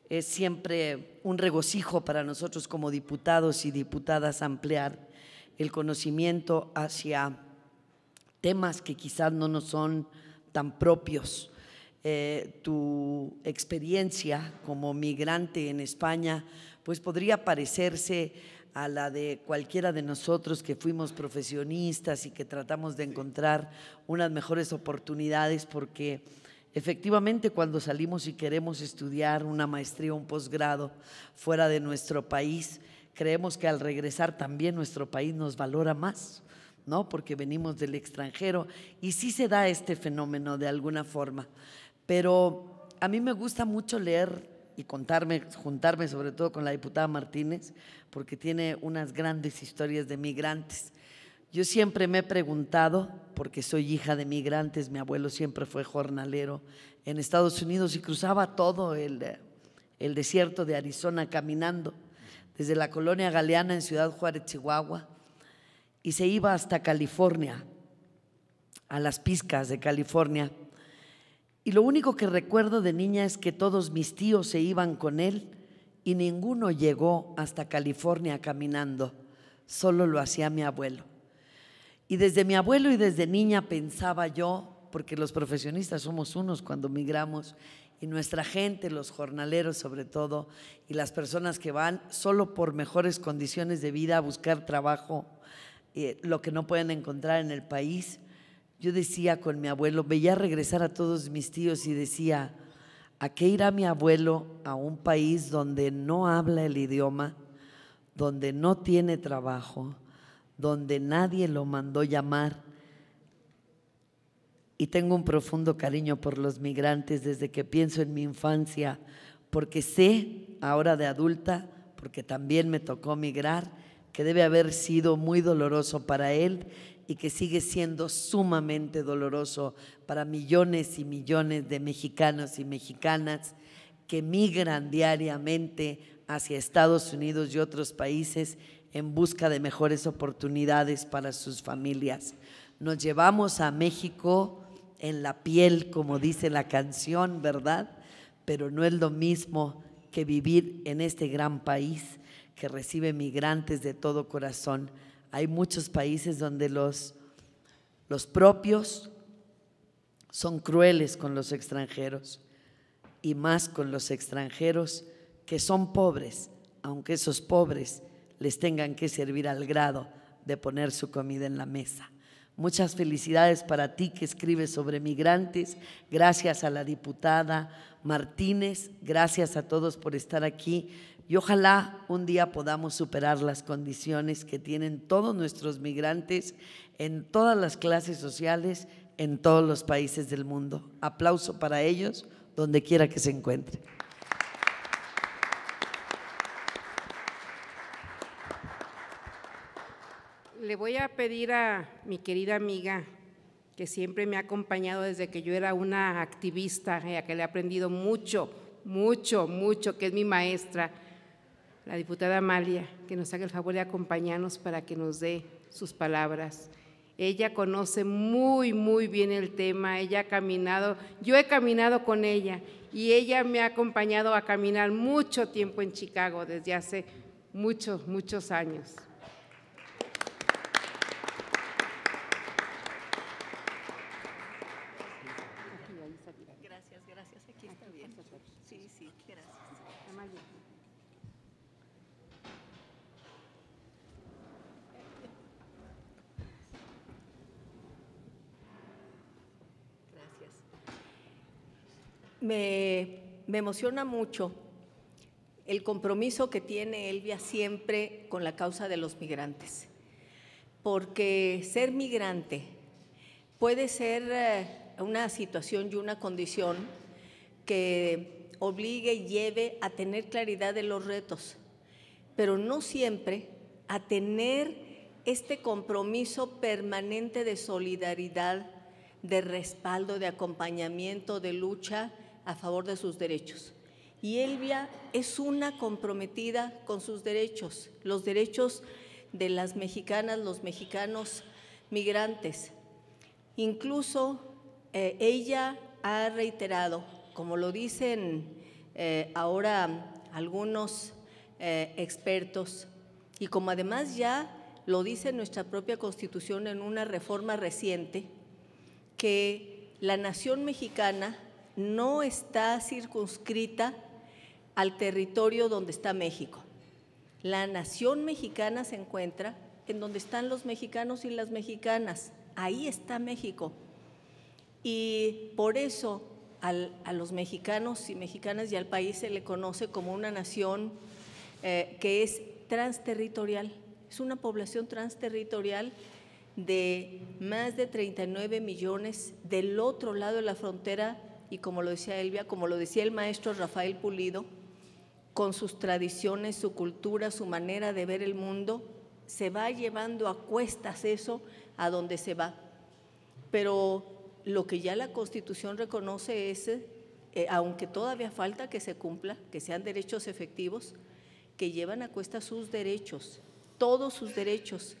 Es siempre un regocijo para nosotros como diputados y diputadas ampliar el conocimiento hacia temas que quizás no nos son tan propios. Tu experiencia como migrante en España pues podría parecerse a la de cualquiera de nosotros que fuimos profesionistas y que tratamos de encontrar unas mejores oportunidades, porque efectivamente cuando salimos y queremos estudiar una maestría o un posgrado fuera de nuestro país, creemos que al regresar también nuestro país nos valora más, ¿no? Porque venimos del extranjero, y sí se da este fenómeno de alguna forma. Pero a mí me gusta mucho leer y juntarme sobre todo con la diputada Martínez, porque tiene unas grandes historias de migrantes. Yo siempre me he preguntado, porque soy hija de migrantes, mi abuelo siempre fue jornalero en Estados Unidos y cruzaba todo el desierto de Arizona caminando, desde la colonia Galeana en Ciudad Juárez, Chihuahua, y se iba hasta California, a las Piscas de California. Y lo único que recuerdo de niña es que todos mis tíos se iban con él y ninguno llegó hasta California caminando, solo lo hacía mi abuelo. Y desde mi abuelo y desde niña pensaba yo, porque los profesionistas somos unos cuando migramos, y nuestra gente, los jornaleros sobre todo, y las personas que van solo por mejores condiciones de vida a buscar trabajo, lo que no pueden encontrar en el país. Yo decía con mi abuelo, veía regresar a todos mis tíos y decía, ¿a qué irá mi abuelo a un país donde no habla el idioma, donde no tiene trabajo, donde nadie lo mandó llamar? Y tengo un profundo cariño por los migrantes desde que pienso en mi infancia, porque sé ahora de adulta, porque también me tocó migrar, que debe haber sido muy doloroso para él y que sigue siendo sumamente doloroso para millones y millones de mexicanos y mexicanas que migran diariamente hacia Estados Unidos y otros países en busca de mejores oportunidades para sus familias. Nos llevamos a México en la piel, como dice la canción, ¿verdad? Pero no es lo mismo que vivir en este gran país que recibe migrantes de todo corazón. Hay muchos países donde los propios son crueles con los extranjeros, y más con los extranjeros que son pobres, aunque esos pobres les tengan que servir al grado de poner su comida en la mesa. Muchas felicidades para ti que escribes sobre migrantes. Gracias a la diputada Martínez, gracias a todos por estar aquí. Y ojalá un día podamos superar las condiciones que tienen todos nuestros migrantes en todas las clases sociales, en todos los países del mundo. Aplauso para ellos, donde quiera que se encuentren. Le voy a pedir a mi querida amiga, que siempre me ha acompañado desde que yo era una activista, a que le he aprendido mucho, que es mi maestra, la diputada Amalia, que nos haga el favor de acompañarnos para que nos dé sus palabras. Ella conoce muy bien el tema, ella ha caminado, yo he caminado con ella y ella me ha acompañado a caminar mucho tiempo en Chicago, desde hace muchos años. Gracias, aquí está bien. Sí, gracias. Gracias. Me emociona mucho el compromiso que tiene Elvia siempre con la causa de los migrantes, porque ser migrante puede ser una situación y una condición que obligue y lleve a tener claridad de los retos, pero no siempre a tener este compromiso permanente de solidaridad, de respaldo, de acompañamiento, de lucha a favor de sus derechos. Y Elvia es una comprometida con sus derechos, los derechos de las mexicanas, los mexicanos migrantes. Incluso ella ha reiterado, como lo dicen ahora algunos expertos, y como además ya lo dice nuestra propia Constitución en una reforma reciente, que la nación mexicana no está circunscrita al territorio donde está México. La nación mexicana se encuentra en donde están los mexicanos y las mexicanas, ahí está México. Y por eso a los mexicanos y mexicanas y al país se le conoce como una nación que es transterritorial, es una población transterritorial de más de 39 millones del otro lado de la frontera y como lo decía Elvia, como lo decía el maestro Rafael Pulido, con sus tradiciones, su cultura, su manera de ver el mundo, se va llevando a cuestas eso a donde se va. Pero lo que ya la Constitución reconoce es, aunque todavía falta que se cumpla, que sean derechos efectivos, que llevan a cuesta sus derechos, todos sus derechos.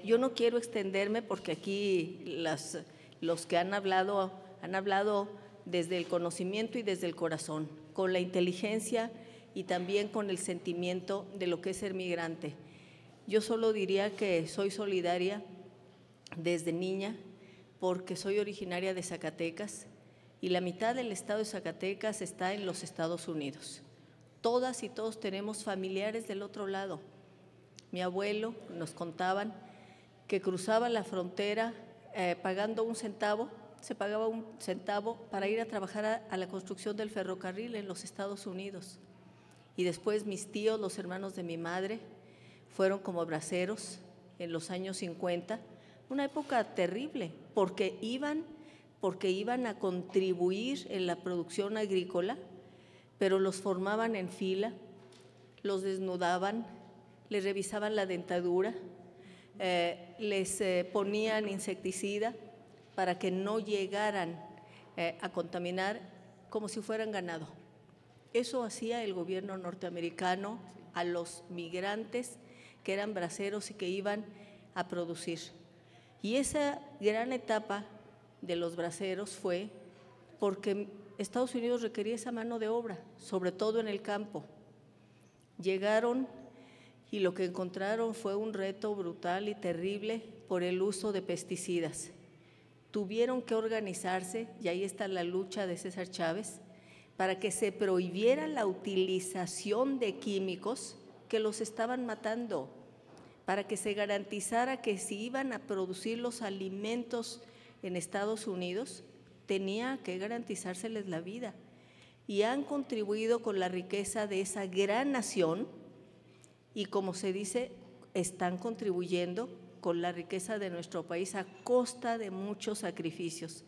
Yo no quiero extenderme porque aquí los que han hablado desde el conocimiento y desde el corazón, con la inteligencia y también con el sentimiento de lo que es ser migrante. Yo solo diría que soy solidaria desde niña, porque soy originaria de Zacatecas y la mitad del estado de Zacatecas está en los Estados Unidos. Todas y todos tenemos familiares del otro lado. Mi abuelo nos contaban que cruzaba la frontera pagando un centavo, se pagaba un centavo para ir a trabajar a la construcción del ferrocarril en los Estados Unidos. Y después mis tíos, los hermanos de mi madre, fueron como braceros en los años 50, una época terrible, porque iban a contribuir en la producción agrícola, pero los formaban en fila, los desnudaban, les revisaban la dentadura, les ponían insecticida para que no llegaran a contaminar como si fueran ganado. Eso hacía el gobierno norteamericano a los migrantes que eran braceros y que iban a producir. Y esa gran etapa de los braceros fue porque Estados Unidos requería esa mano de obra, sobre todo en el campo. Llegaron y lo que encontraron fue un reto brutal y terrible por el uso de pesticidas. Tuvieron que organizarse, y ahí está la lucha de César Chávez, para que se prohibiera la utilización de químicos que los estaban matando, para que se garantizara que si iban a producir los alimentos en Estados Unidos, tenía que garantizárseles la vida. Y han contribuido con la riqueza de esa gran nación y, como se dice, están contribuyendo con la riqueza de nuestro país a costa de muchos sacrificios.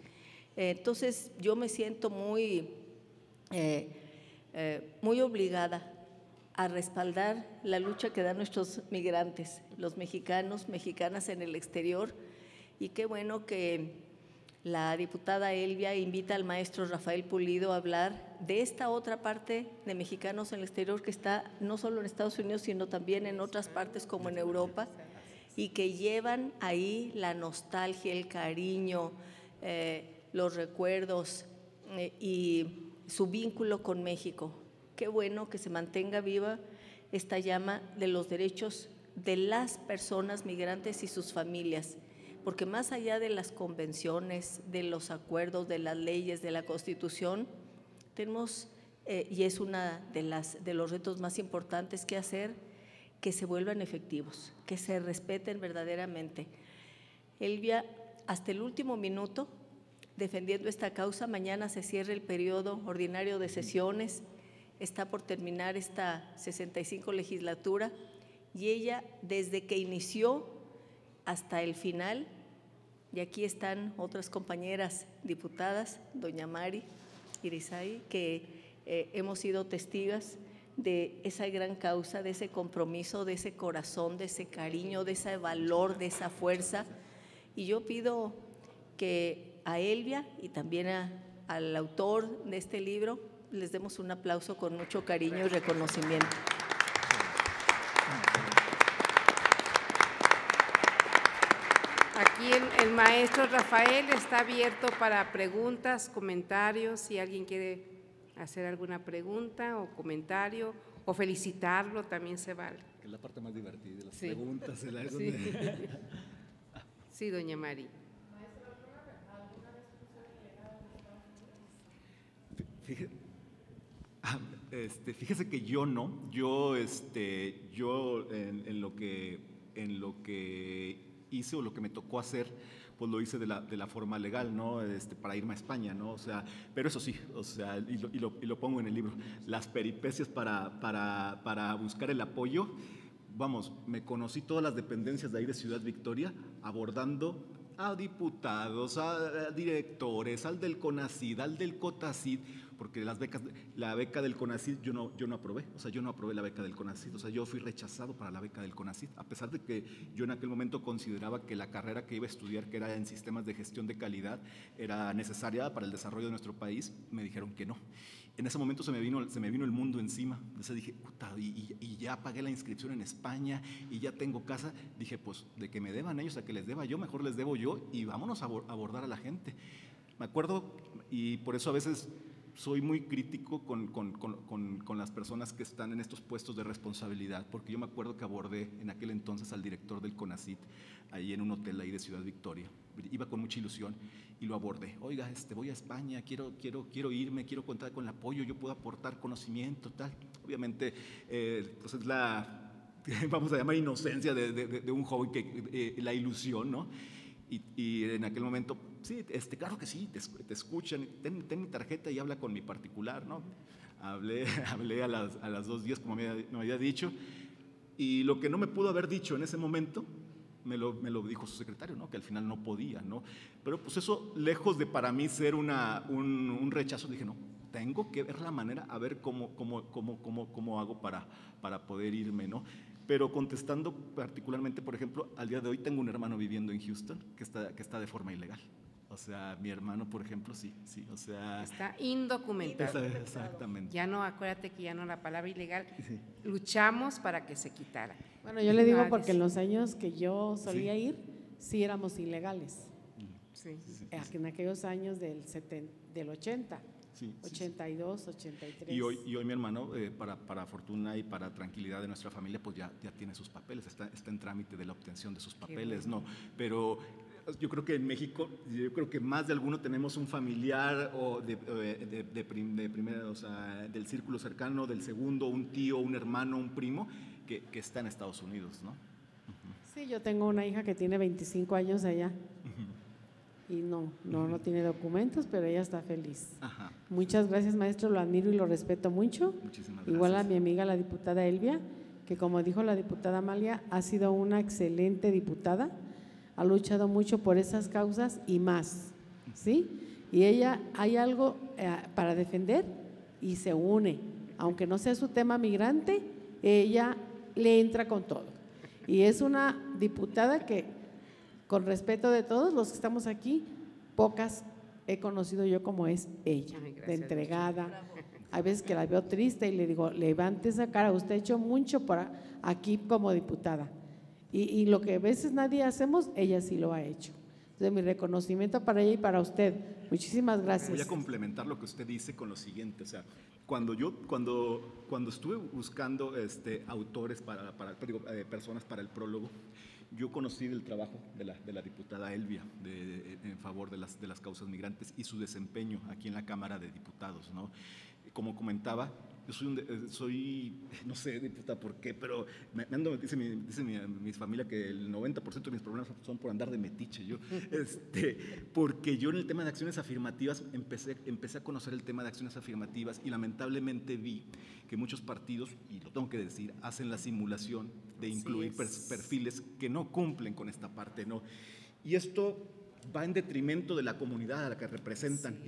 Entonces, yo me siento muy obligada a respaldar la lucha que dan nuestros migrantes, los mexicanos, mexicanas en el exterior, y qué bueno que la diputada Elvia invita al maestro Rafael Pulido a hablar de esta otra parte de mexicanos en el exterior que está no solo en Estados Unidos, sino también en otras partes como en Europa, y que llevan ahí la nostalgia, el cariño, los recuerdos y su vínculo con México. Qué bueno que se mantenga viva esta llama de los derechos de las personas migrantes y sus familias, porque más allá de las convenciones, de los acuerdos, de las leyes, de la Constitución, tenemos, y es una de los retos más importantes que hacer, que se vuelvan efectivos, que se respeten verdaderamente. Elvia, hasta el último minuto, defendiendo esta causa. Mañana se cierra el periodo ordinario de sesiones, está por terminar esta 65 legislatura, y ella, desde que inició hasta el final, y aquí están otras compañeras diputadas, doña Mari Irizay, que hemos sido testigas de esa gran causa, de ese compromiso, de ese corazón, de ese cariño, de ese valor, de esa fuerza. Y yo pido que a Elvia y también al autor de este libro les demos un aplauso con mucho cariño y reconocimiento. Aquí el maestro Rafael está abierto para preguntas, comentarios, si alguien quiere hacer alguna pregunta o comentario, o felicitarlo, también se vale. Que es la parte más divertida, las Sí. preguntas. Sí. Sí, doña Mari. Fíjese que yo no, yo en lo que hice o lo que me tocó hacer, pues lo hice de la forma legal, ¿no? Para irme a España, ¿no? O sea, pero eso sí, o sea, y lo pongo en el libro, las peripecias para buscar el apoyo. Vamos, me conocí todas las dependencias de ahí de Ciudad Victoria abordando a diputados, a directores, al del CONACYT, al del COTACYT, porque la beca del CONACYT yo no aprobé, o sea, yo no aprobé la beca del CONACYT, o sea, yo fui rechazado para la beca del CONACYT, a pesar de que yo en aquel momento consideraba que la carrera que iba a estudiar, que era en sistemas de gestión de calidad, era necesaria para el desarrollo de nuestro país, me dijeron que no. En ese momento se me vino el mundo encima. Entonces dije, puta, y ya pagué la inscripción en España y ya tengo casa. Dije, pues de que me deban ellos a que les deba yo, mejor les debo yo y vámonos a abordar a la gente. Me acuerdo, y por eso a veces soy muy crítico con las personas que están en estos puestos de responsabilidad, porque yo me acuerdo que abordé en aquel entonces al director del CONACYT, ahí en un hotel ahí de Ciudad Victoria. Iba con mucha ilusión y lo abordé. Oiga, voy a España, quiero irme, quiero contar con el apoyo, yo puedo aportar conocimiento, tal. Obviamente, pues es la, vamos a llamar inocencia de un joven, la ilusión, ¿no? Y en aquel momento, sí, claro que sí, te escuchan, ten mi tarjeta y habla con mi particular, ¿no? Hablé a las 2 días, como me había dicho, y lo que no me pudo haber dicho en ese momento, me lo dijo su secretario, ¿no? Que al final no podía, ¿no? Pero pues eso, lejos de para mí ser un rechazo, dije, no, tengo que ver la manera, a ver cómo hago para poder irme, ¿no? Pero contestando particularmente, por ejemplo, al día de hoy tengo un hermano viviendo en Houston que está de forma ilegal. O sea, mi hermano, por ejemplo, sí, o sea… Está indocumentado. Exactamente. Ya no, acuérdate que ya no la palabra ilegal, sí. Luchamos para que se quitara. Bueno, yo le digo porque en los años que yo solía ir, sí éramos ilegales. Sí. En aquellos años del 80. Sí, 82, 83. Y hoy mi hermano, para fortuna y para tranquilidad de nuestra familia, pues ya tiene sus papeles, está en trámite de la obtención de sus papeles, bueno. ¿No? Pero yo creo que en México, yo creo que más de alguno tenemos un familiar o de primera, o sea, del círculo cercano, del segundo, un tío, un hermano, un primo, que está en Estados Unidos, ¿no? Uh-huh. Sí, yo tengo una hija que tiene 25 años allá y no tiene documentos, pero ella está feliz. Ajá. Muchas gracias, maestro, lo admiro y lo respeto mucho. Muchísimas gracias. Igual a mi amiga la diputada Elvia, que como dijo la diputada Amalia, ha sido una excelente diputada, ha luchado mucho por esas causas y más, ¿sí? Y ella hay algo para defender y se une, aunque no sea su tema migrante, ella le entra con todo. Y es una diputada que, con respeto de todos los que estamos aquí, pocas he conocido yo como es ella, de entregada. Hay veces que la veo triste y le digo, levante esa cara, usted ha hecho mucho para aquí como diputada. Y lo que a veces nadie hacemos, ella sí lo ha hecho. Entonces, mi reconocimiento para ella y para usted. Muchísimas gracias. Voy a complementar lo que usted dice con lo siguiente, o sea, cuando estuve buscando autores personas para el prólogo, yo conocí el trabajo de la diputada Elvia en favor de las causas migrantes y su desempeño aquí en la Cámara de Diputados, ¿no? Como comentaba, yo no sé, diputada, por qué, pero dice mi familia que el 90% de mis problemas son por andar de metiche. Porque yo en el tema de acciones afirmativas empecé a conocer el tema de acciones afirmativas y lamentablemente vi que muchos partidos, y lo tengo que decir, hacen la simulación de incluir perfiles que no cumplen con esta parte, ¿no? Y esto va en detrimento de la comunidad a la que representan.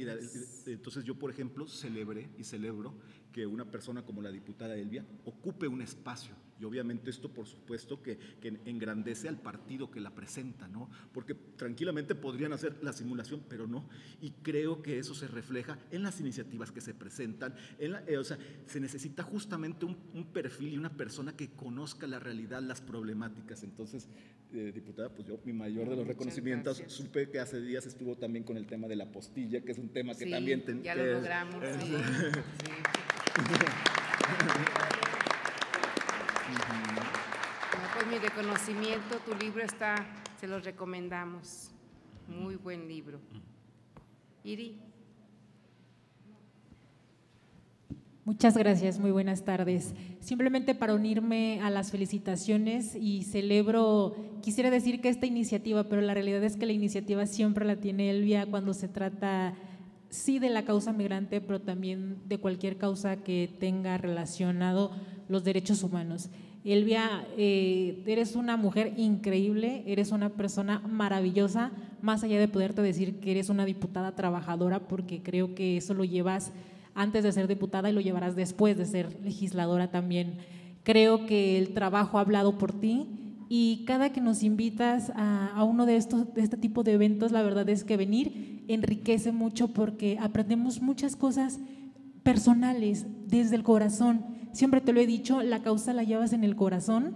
Entonces yo, por ejemplo, celebro que una persona como la diputada Elvia ocupe un espacio. Y obviamente esto, por supuesto, que engrandece al partido que la presenta, ¿no? Porque tranquilamente podrían hacer la simulación, pero no. Y creo que eso se refleja en las iniciativas que se presentan. Se necesita justamente un perfil y una persona que conozca la realidad, las problemáticas. Entonces, diputada, pues yo, mi mayor de los reconocimientos, supe que hace días estuvo también con el tema de la apostilla, que es un tema que también… ya lo logramos. Pues mi reconocimiento, tu libro se los recomendamos. Muy buen libro. Iri. Muchas gracias, muy buenas tardes. Simplemente para unirme a las felicitaciones y quisiera decir que esta iniciativa, pero la realidad es que la iniciativa siempre la tiene Elvia cuando se trata, sí, de la causa migrante, pero también de cualquier causa que tenga relacionado los derechos humanos. Elvia, eres una mujer increíble, eres una persona maravillosa, más allá de poderte decir que eres una diputada trabajadora, porque creo que eso lo llevas antes de ser diputada y lo llevarás después de ser legisladora también. Creo que el trabajo ha hablado por ti y cada que nos invitas a uno de este tipo de eventos, la verdad es que venir enriquece mucho porque aprendemos muchas cosas personales desde el corazón. Siempre te lo he dicho, la causa la llevas en el corazón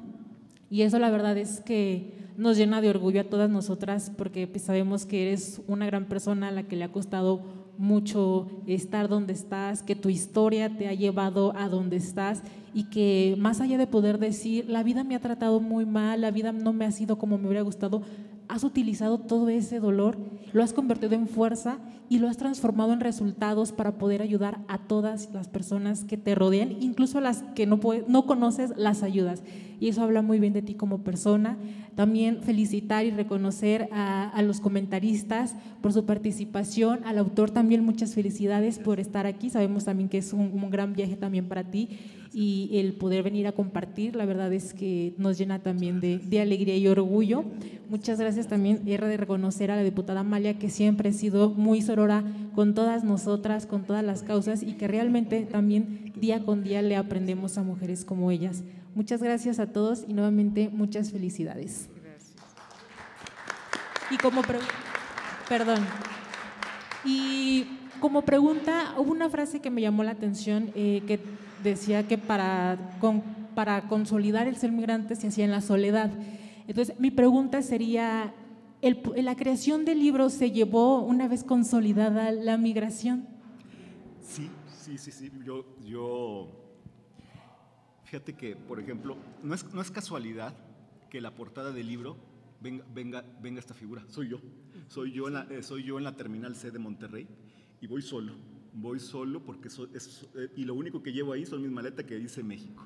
y eso la verdad es que nos llena de orgullo a todas nosotras porque pues, sabemos que eres una gran persona a la que le ha costado mucho estar donde estás, que tu historia te ha llevado a donde estás y que más allá de poder decir, la vida me ha tratado muy mal, la vida no me ha sido como me hubiera gustado, has utilizado todo ese dolor, lo has convertido en fuerza y lo has transformado en resultados para poder ayudar a todas las personas que te rodean, incluso a las que no conoces, las ayudas. Y eso habla muy bien de ti como persona. También felicitar y reconocer a los comentaristas por su participación, al autor también muchas felicidades por estar aquí. Sabemos también que es un gran viaje también para ti y el poder venir a compartir, la verdad es que nos llena también de alegría y orgullo. Muchas gracias también, de reconocer a la diputada Amalia, que siempre ha sido muy sorora con todas nosotras, con todas las causas y que realmente también día con día le aprendemos a mujeres como ellas. Muchas gracias a todos y nuevamente muchas felicidades. Gracias. Y como pregunta, hubo una frase que me llamó la atención que decía que para consolidar el ser migrante se hacía en la soledad. Entonces, mi pregunta sería, ¿la creación del libro se llevó una vez consolidada la migración? Sí. Yo fíjate que, por ejemplo, no es casualidad que la portada del libro venga esta figura. Soy yo en la Terminal C de Monterrey y voy solo porque y lo único que llevo ahí son mis maletas que dice México.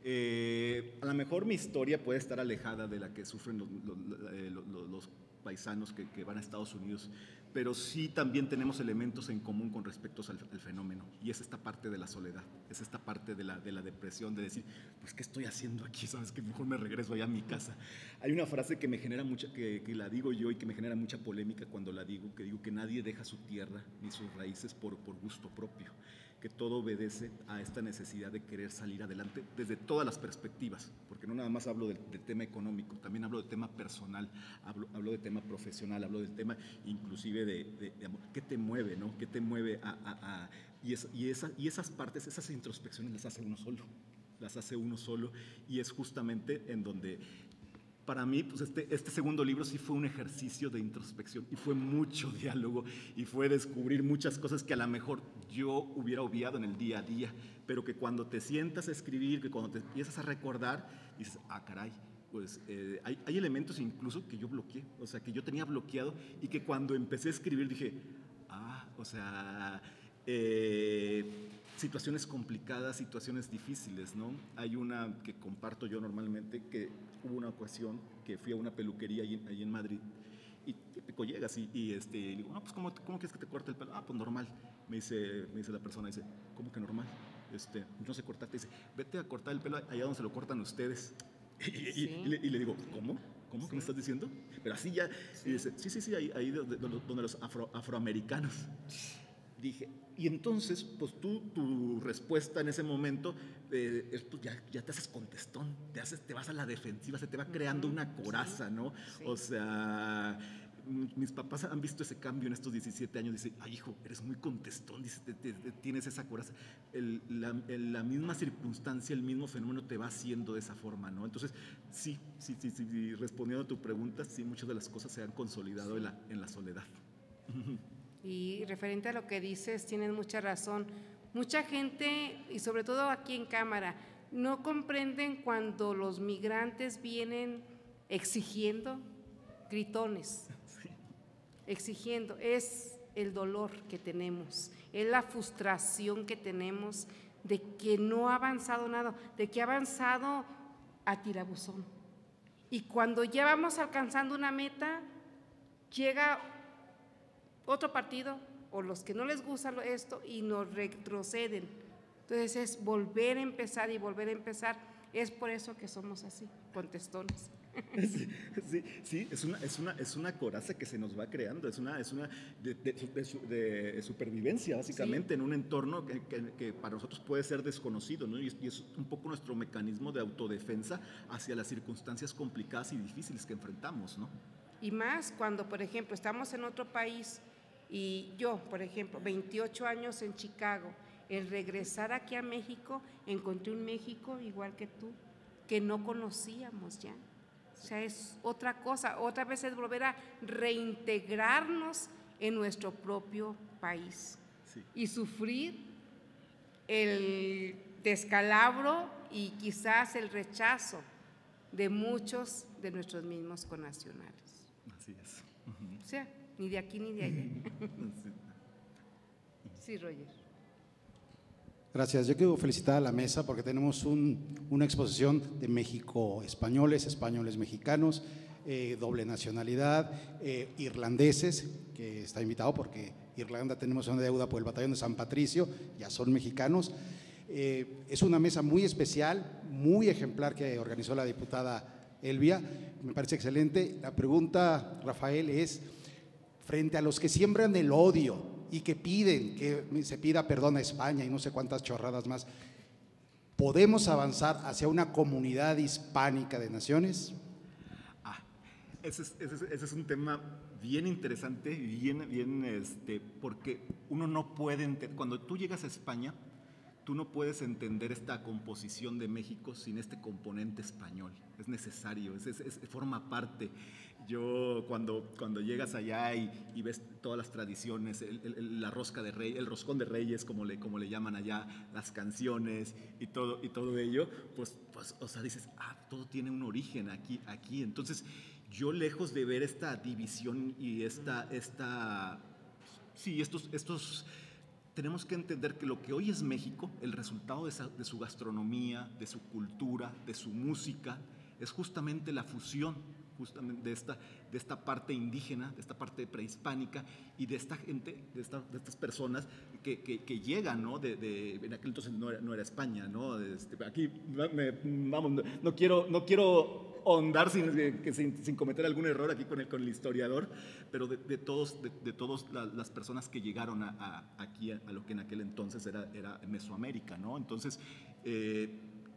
A lo mejor mi historia puede estar alejada de la que sufren los paisanos que van a Estados Unidos, pero sí también tenemos elementos en común con respecto al fenómeno, y es esta parte de la soledad, es esta parte de la depresión, de decir, pues, ¿qué estoy haciendo aquí? ¿Sabes? Que mejor me regreso allá a mi casa. Hay una frase que me genera mucha, que la digo yo y que me genera mucha polémica cuando la digo, que nadie deja su tierra ni sus raíces por gusto propio, que todo obedece a esta necesidad de querer salir adelante desde todas las perspectivas, porque no nada más hablo del tema económico, también hablo del tema personal, hablo del tema profesional, hablo del tema inclusive de amor. ¿Qué te mueve, no? ¿Qué te mueve y esas partes, esas introspecciones las hace uno solo, y es justamente en donde, para mí, pues este segundo libro sí fue un ejercicio de introspección, y fue mucho diálogo, y fue descubrir muchas cosas que a lo mejor yo hubiera obviado en el día a día, pero que cuando te sientas a escribir, que cuando te empiezas a recordar, dices, ah, caray, pues hay elementos incluso que yo bloqueé, o sea, que yo tenía bloqueado, y que cuando empecé a escribir dije, o sea, situaciones complicadas, situaciones difíciles, ¿no? Hay una que comparto yo normalmente, que hubo una ocasión que fui a una peluquería ahí en Madrid, y típico llegas y digo, no, pues ¿cómo quieres que te corte el pelo? Ah, pues normal. Me dice la persona, dice, ¿cómo que normal? No sé cortarte. Dice, vete a cortar el pelo allá donde se lo cortan ustedes. Y le digo, ¿cómo? ¿Cómo? ¿Qué me estás diciendo? Pero así ya, y dice, sí, ahí donde los afroamericanos. Dije, y entonces, pues tu respuesta en ese momento es, pues ya te haces contestón, te vas a la defensiva, se te va creando una coraza, ¿no? Sí. O sea, mis papás han visto ese cambio en estos 17 años, dicen, ay, hijo, eres muy contestón, dice, tienes esa coraza. La misma circunstancia, el mismo fenómeno te va haciendo de esa forma, ¿no? Entonces, sí, respondiendo a tu pregunta, sí, muchas de las cosas se han consolidado en la soledad. Y referente a lo que dices, tienes mucha razón. Mucha gente, y sobre todo aquí en Cámara, no comprenden cuando los migrantes vienen exigiendo, gritones, exigiendo. Es el dolor que tenemos, es la frustración que tenemos de que no ha avanzado nada, de que ha avanzado a tirabuzón. Y cuando ya vamos alcanzando una meta, llega otro partido o los que no les gusta esto y nos retroceden. Entonces es volver a empezar y volver a empezar. Es por eso que somos así, contestones. Sí, es una coraza que se nos va creando, es una de supervivencia básicamente, sí, en un entorno que para nosotros puede ser desconocido, ¿no? Y es un poco nuestro mecanismo de autodefensa hacia las circunstancias complicadas y difíciles que enfrentamos, ¿no? Y más cuando, por ejemplo, estamos en otro país y yo, por ejemplo, 28 años en Chicago, el regresar aquí a México, encontré un México igual que tú, que no conocíamos ya. O sea, es otra cosa, otra vez es volver a reintegrarnos en nuestro propio país, sí, y sufrir el descalabro y quizás el rechazo de muchos de nuestros mismos connacionales. Así es. O sea, ni de aquí ni de allá. Sí, Roger. Gracias. Yo quiero felicitar a la mesa porque tenemos una exposición de México españoles mexicanos, doble nacionalidad, irlandeses, que está invitado porque Irlanda tenemos una deuda por el batallón de San Patricio, ya son mexicanos. Es una mesa muy especial, muy ejemplar que organizó la diputada Elvia, me parece excelente. La pregunta, Rafael, es frente a los que siembran el odio y que piden que se pida perdón a España y no sé cuántas chorradas más, ¿podemos avanzar hacia una comunidad hispánica de naciones? Ese es un tema bien interesante y bien porque uno no puede, cuando tú llegas a España, tú no puedes entender esta composición de México sin este componente español. Es necesario, forma parte. Yo cuando llegas allá y ves todas las tradiciones, la rosca de rey, el roscón de reyes, como le llaman allá, las canciones y todo ello, pues o sea, dices, todo tiene un origen aquí. Entonces, yo lejos de ver esta división y estos tenemos que entender que lo que hoy es México, el resultado de su gastronomía, de su cultura, de su música, es justamente la fusión justamente de esta parte indígena, de esta parte prehispánica y de esta gente, de estas personas que llegan, ¿no? En aquel entonces no era España, ¿no? Aquí, vamos, no quiero ahondar sin cometer algún error aquí con el historiador, pero de todas las personas que llegaron aquí a lo que en aquel entonces era Mesoamérica, ¿no? Entonces,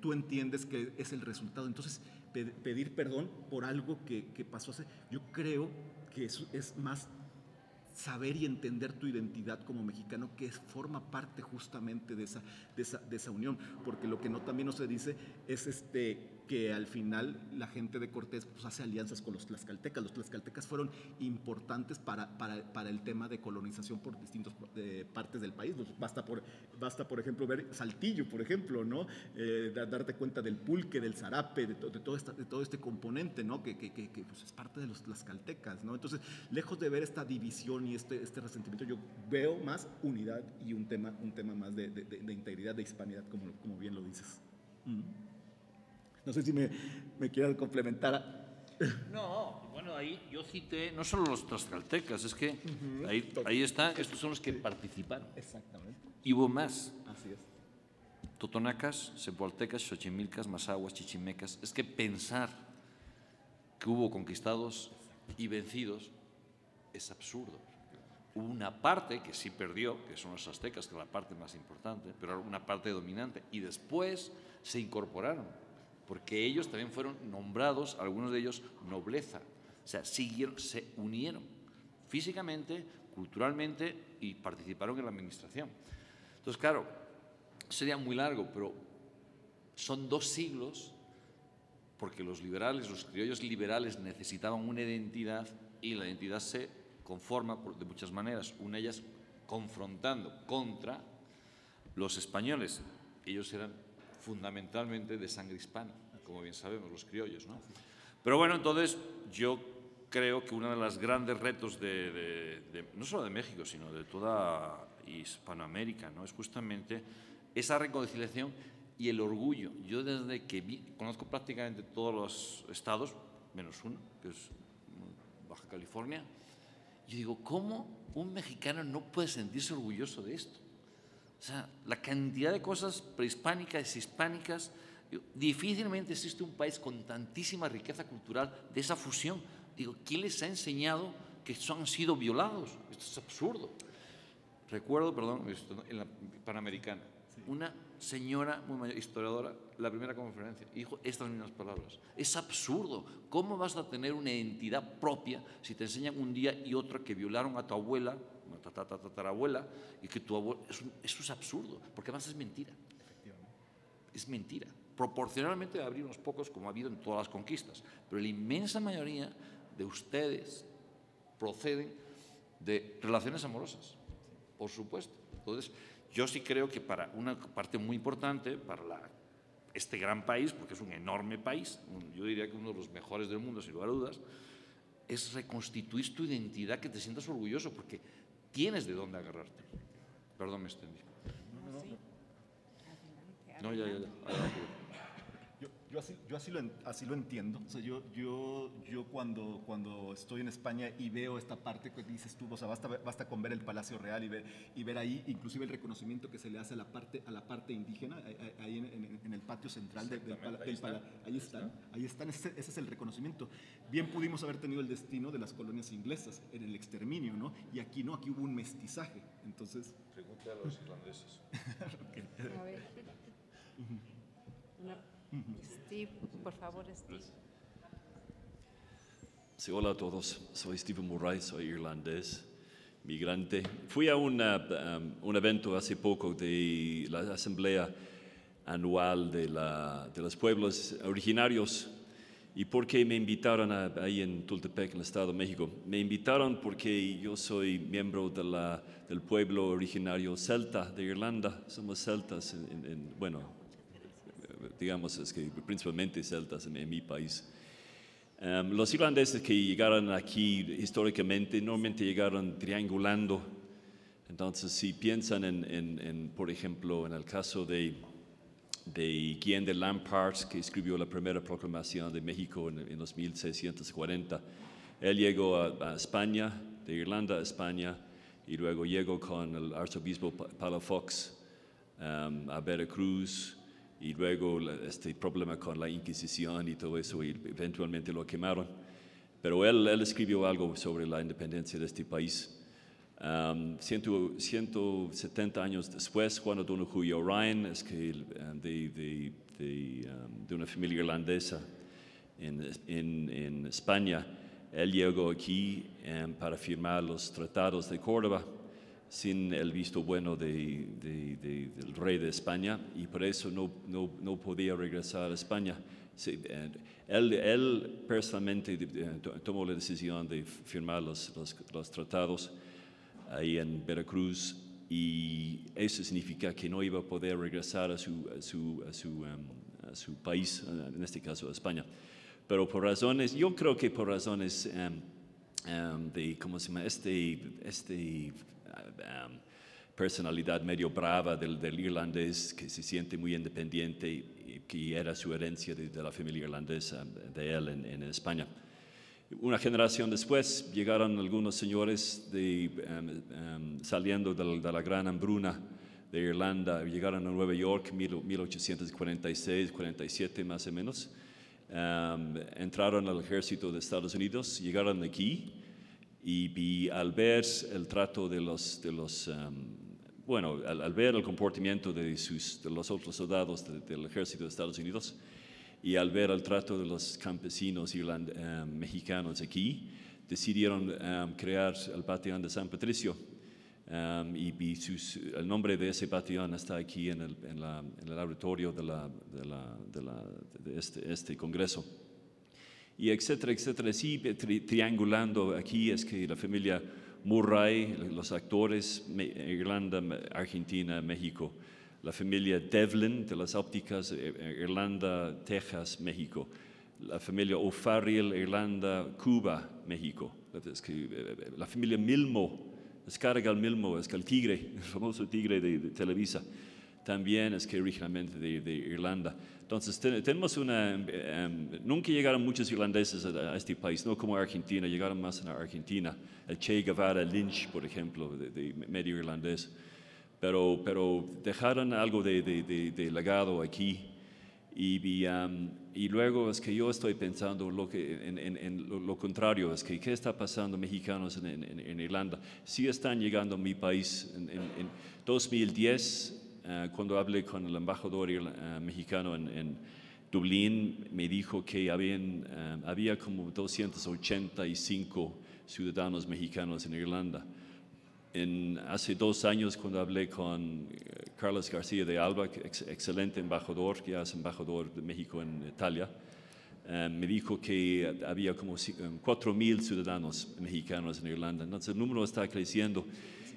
tú entiendes que es el resultado. Entonces, pedir perdón por algo que pasó hace... Yo creo que eso es más saber y entender tu identidad como mexicano, que forma parte justamente de esa unión, porque lo que también no se dice es que al final la gente de Cortés pues, hace alianzas con los tlaxcaltecas. Los tlaxcaltecas fueron importantes para el tema de colonización por distintas partes del país. Basta, por ejemplo, ver Saltillo, por ejemplo, ¿no? Darte cuenta del pulque, del zarape, de todo este componente, ¿no? que pues, es parte de los tlaxcaltecas, ¿no? Entonces, lejos de ver esta división y este resentimiento, yo veo más unidad y un tema más de integridad, de hispanidad, como bien lo dices. No sé si me quieras complementar. No, bueno, ahí yo cité no solo los tlaxcaltecas, es que ahí está, estos son los que participaron. Exactamente. Y hubo más. Así es. Totonacas, cepualtecas, xochimilcas, mazahuas, chichimecas. Es que pensar que hubo conquistados y vencidos es absurdo. Hubo una parte que sí perdió, que son los aztecas, que es la parte más importante, pero era una parte dominante, y después se incorporaron, porque ellos también fueron nombrados, algunos de ellos nobleza, o sea, se unieron físicamente, culturalmente y participaron en la administración. Entonces, claro, sería muy largo, pero son 2 siglos, porque los criollos liberales necesitaban una identidad y la identidad se conforma de muchas maneras, una de ellas confrontando contra los españoles. Ellos eran fundamentalmente de sangre hispana, como bien sabemos, los criollos, ¿no? Pero bueno, entonces yo creo que uno de los grandes retos no solo de México, sino de toda Hispanoamérica, ¿no? Es justamente esa reconciliación y el orgullo. Yo desde que conozco prácticamente todos los estados, menos uno, que es Baja California, yo digo, ¿cómo un mexicano no puede sentirse orgulloso de esto? O sea, la cantidad de cosas prehispánicas y hispánicas, difícilmente existe un país con tantísima riqueza cultural de esa fusión. Digo, ¿quién les ha enseñado que han sido violados? Esto es absurdo. Recuerdo, en la Panamericana, una señora muy mayor, historiadora, la primera conferencia, dijo estas mismas palabras. Es absurdo. ¿Cómo vas a tener una identidad propia si te enseñan un día y otro que violaron a tu abuela, tatarabuela, y que tu abuela... Eso es absurdo, porque además es mentira. Es mentira. Proporcionalmente va a haber unos pocos, como ha habido en todas las conquistas, pero la inmensa mayoría de ustedes proceden de relaciones amorosas, por supuesto. Entonces, yo sí creo que para una parte muy importante, para este gran país, porque es un enorme país, yo diría que uno de los mejores del mundo, sin lugar a dudas, es reconstituir tu identidad, que te sientas orgulloso, porque tienes de dónde agarrarte. Perdón, me extendí. No, ya. Yo así lo entiendo. O sea, yo cuando estoy en España y veo esta parte que dices tú, o sea, basta con ver el Palacio Real y ver ahí inclusive el reconocimiento que se le hace a la parte indígena, ahí en el patio central del palacio. Ahí están, ese es el reconocimiento. Bien pudimos haber tenido el destino de las colonias inglesas en el exterminio, ¿no? Y aquí no, aquí hubo un mestizaje. Entonces... Pregunte a los irlandeses. Okay. A ver. Steve, por favor, Steve. Sí, hola a todos. Soy Stephen Murray, soy irlandés, migrante. Fui a un evento hace poco de la Asamblea Anual de los Pueblos Originarios. ¿Y por qué me invitaron ahí en Tultepec, en el Estado de México? Me invitaron porque yo soy miembro del pueblo originario celta de Irlanda. Somos celtas, bueno, digamos, es que principalmente celtas en mi país. Los irlandeses que llegaron aquí históricamente, normalmente llegaron triangulando Entonces, si piensan por ejemplo, en el caso de Guillén de Lamparts, que escribió la primera proclamación de México en los 1640, él llegó a España, de Irlanda a España, y luego llegó con el arzobispo Palafox a Veracruz, y luego este problema con la Inquisición y todo eso, y eventualmente lo quemaron. Pero él escribió algo sobre la independencia de este país. 170 años después, Juan O'Donoghue Ryan, es que de una familia irlandesa en España, él llegó aquí para firmar los tratados de Córdoba sin el visto bueno del rey de España, y por eso no podía regresar a España. Sí, él personalmente tomó la decisión de firmar los tratados ahí en Veracruz, y eso significa que no iba a poder regresar a su país, en este caso a España. Pero por razones, yo creo que por razones de, ¿cómo se llama? Personalidad medio brava del irlandés, que se siente muy independiente, que era su herencia de la familia irlandesa de él en España. Una generación después llegaron algunos señores saliendo de la gran hambruna de Irlanda, llegaron a Nueva York en 1846, 47 más o menos. Entraron al ejército de Estados Unidos, llegaron aquí y al ver el trato al ver el comportamiento de los otros soldados del ejército de Estados Unidos, y al ver el trato de los campesinos mexicanos aquí, decidieron crear el batallón de San Patricio. Y el nombre de ese batallón está aquí en el auditorio de este congreso. Y etcétera, etcétera. Sí, triangulando aquí es que la familia Murray, los actores, Irlanda, Argentina, México. La familia Devlin, de las ópticas, Irlanda, Texas, México. La familia O'Farrill, Irlanda, Cuba, México. La familia Milmo, Escarga Milmo, es que el tigre, el famoso tigre de Televisa, también es que originalmente de Irlanda. Entonces tenemos nunca llegaron muchos irlandeses a este país, no como Argentina, llegaron más a Argentina. El Che Guevara Lynch, por ejemplo, de medio irlandés. Pero dejaron algo de legado aquí, y luego es que yo estoy pensando en lo contrario, es que qué está pasando mexicanos en Irlanda. Sí están llegando a mi país. En 2010, cuando hablé con el embajador mexicano en Dublín, me dijo que había como 285 ciudadanos mexicanos en Irlanda. Hace 2 años, cuando hablé con Carlos García de Alba, excelente embajador, que es embajador de México en Italia, me dijo que había como 4,000 ciudadanos mexicanos en Irlanda. Entonces el número está creciendo.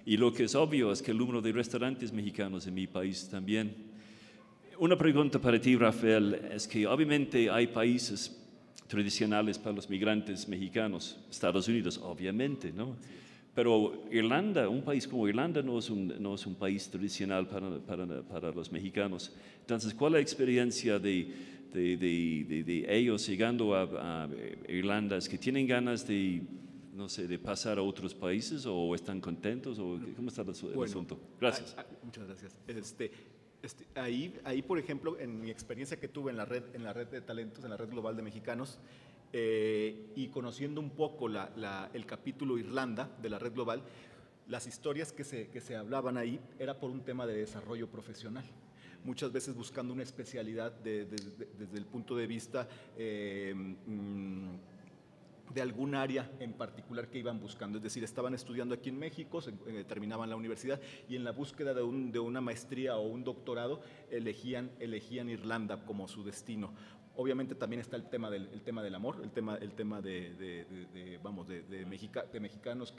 Y lo que es obvio es que el número de restaurantes mexicanos en mi país también. Una pregunta para ti, Rafael, es que obviamente hay países tradicionales para los migrantes mexicanos, Estados Unidos, obviamente, ¿no? Pero Irlanda, un país como Irlanda no es un país tradicional para los mexicanos. Entonces, ¿cuál es la experiencia de ellos llegando a Irlanda? ¿Es que tienen ganas de, no sé, de pasar a otros países, o están contentos, o cómo está el asunto? Gracias. Muchas gracias. Ahí, por ejemplo, en mi experiencia que tuve en la red de talentos, en la red global de mexicanos, y conociendo un poco el capítulo Irlanda de la red global, las historias que se hablaban ahí era por un tema de desarrollo profesional. Muchas veces buscando una especialidad desde el punto de vista de algún área en particular que iban buscando. Es decir, estaban estudiando aquí en México, terminaban la universidad, y en la búsqueda de una maestría o un doctorado elegían Irlanda como su destino. Obviamente también está el tema del amor, el tema de mexicanos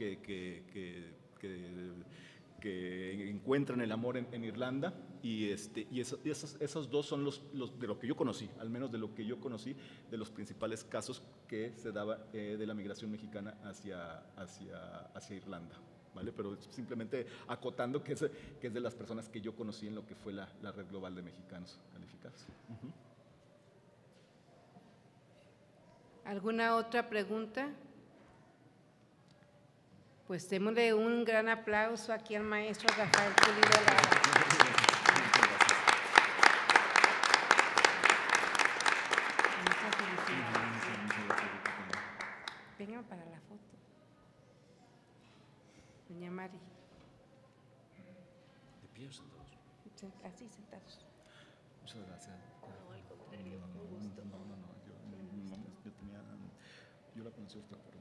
que encuentran el amor en Irlanda, y esos dos son los de lo que yo conocí, al menos de lo que yo conocí, de los principales casos que se daba de la migración mexicana hacia Irlanda. ¿vale? Pero simplemente acotando que es de las personas que yo conocí en lo que fue la Red Global de Mexicanos Calificados. ¿Alguna otra pregunta? Pues démosle un gran aplauso aquí al maestro Rafael Pulido Lara. Muchas felicidades. Vengan para la foto. Doña Mari. ¿De pie o sentados? Así, sentados. Muchas gracias. No, al contrario, un gusto. Yo la conocí a usted por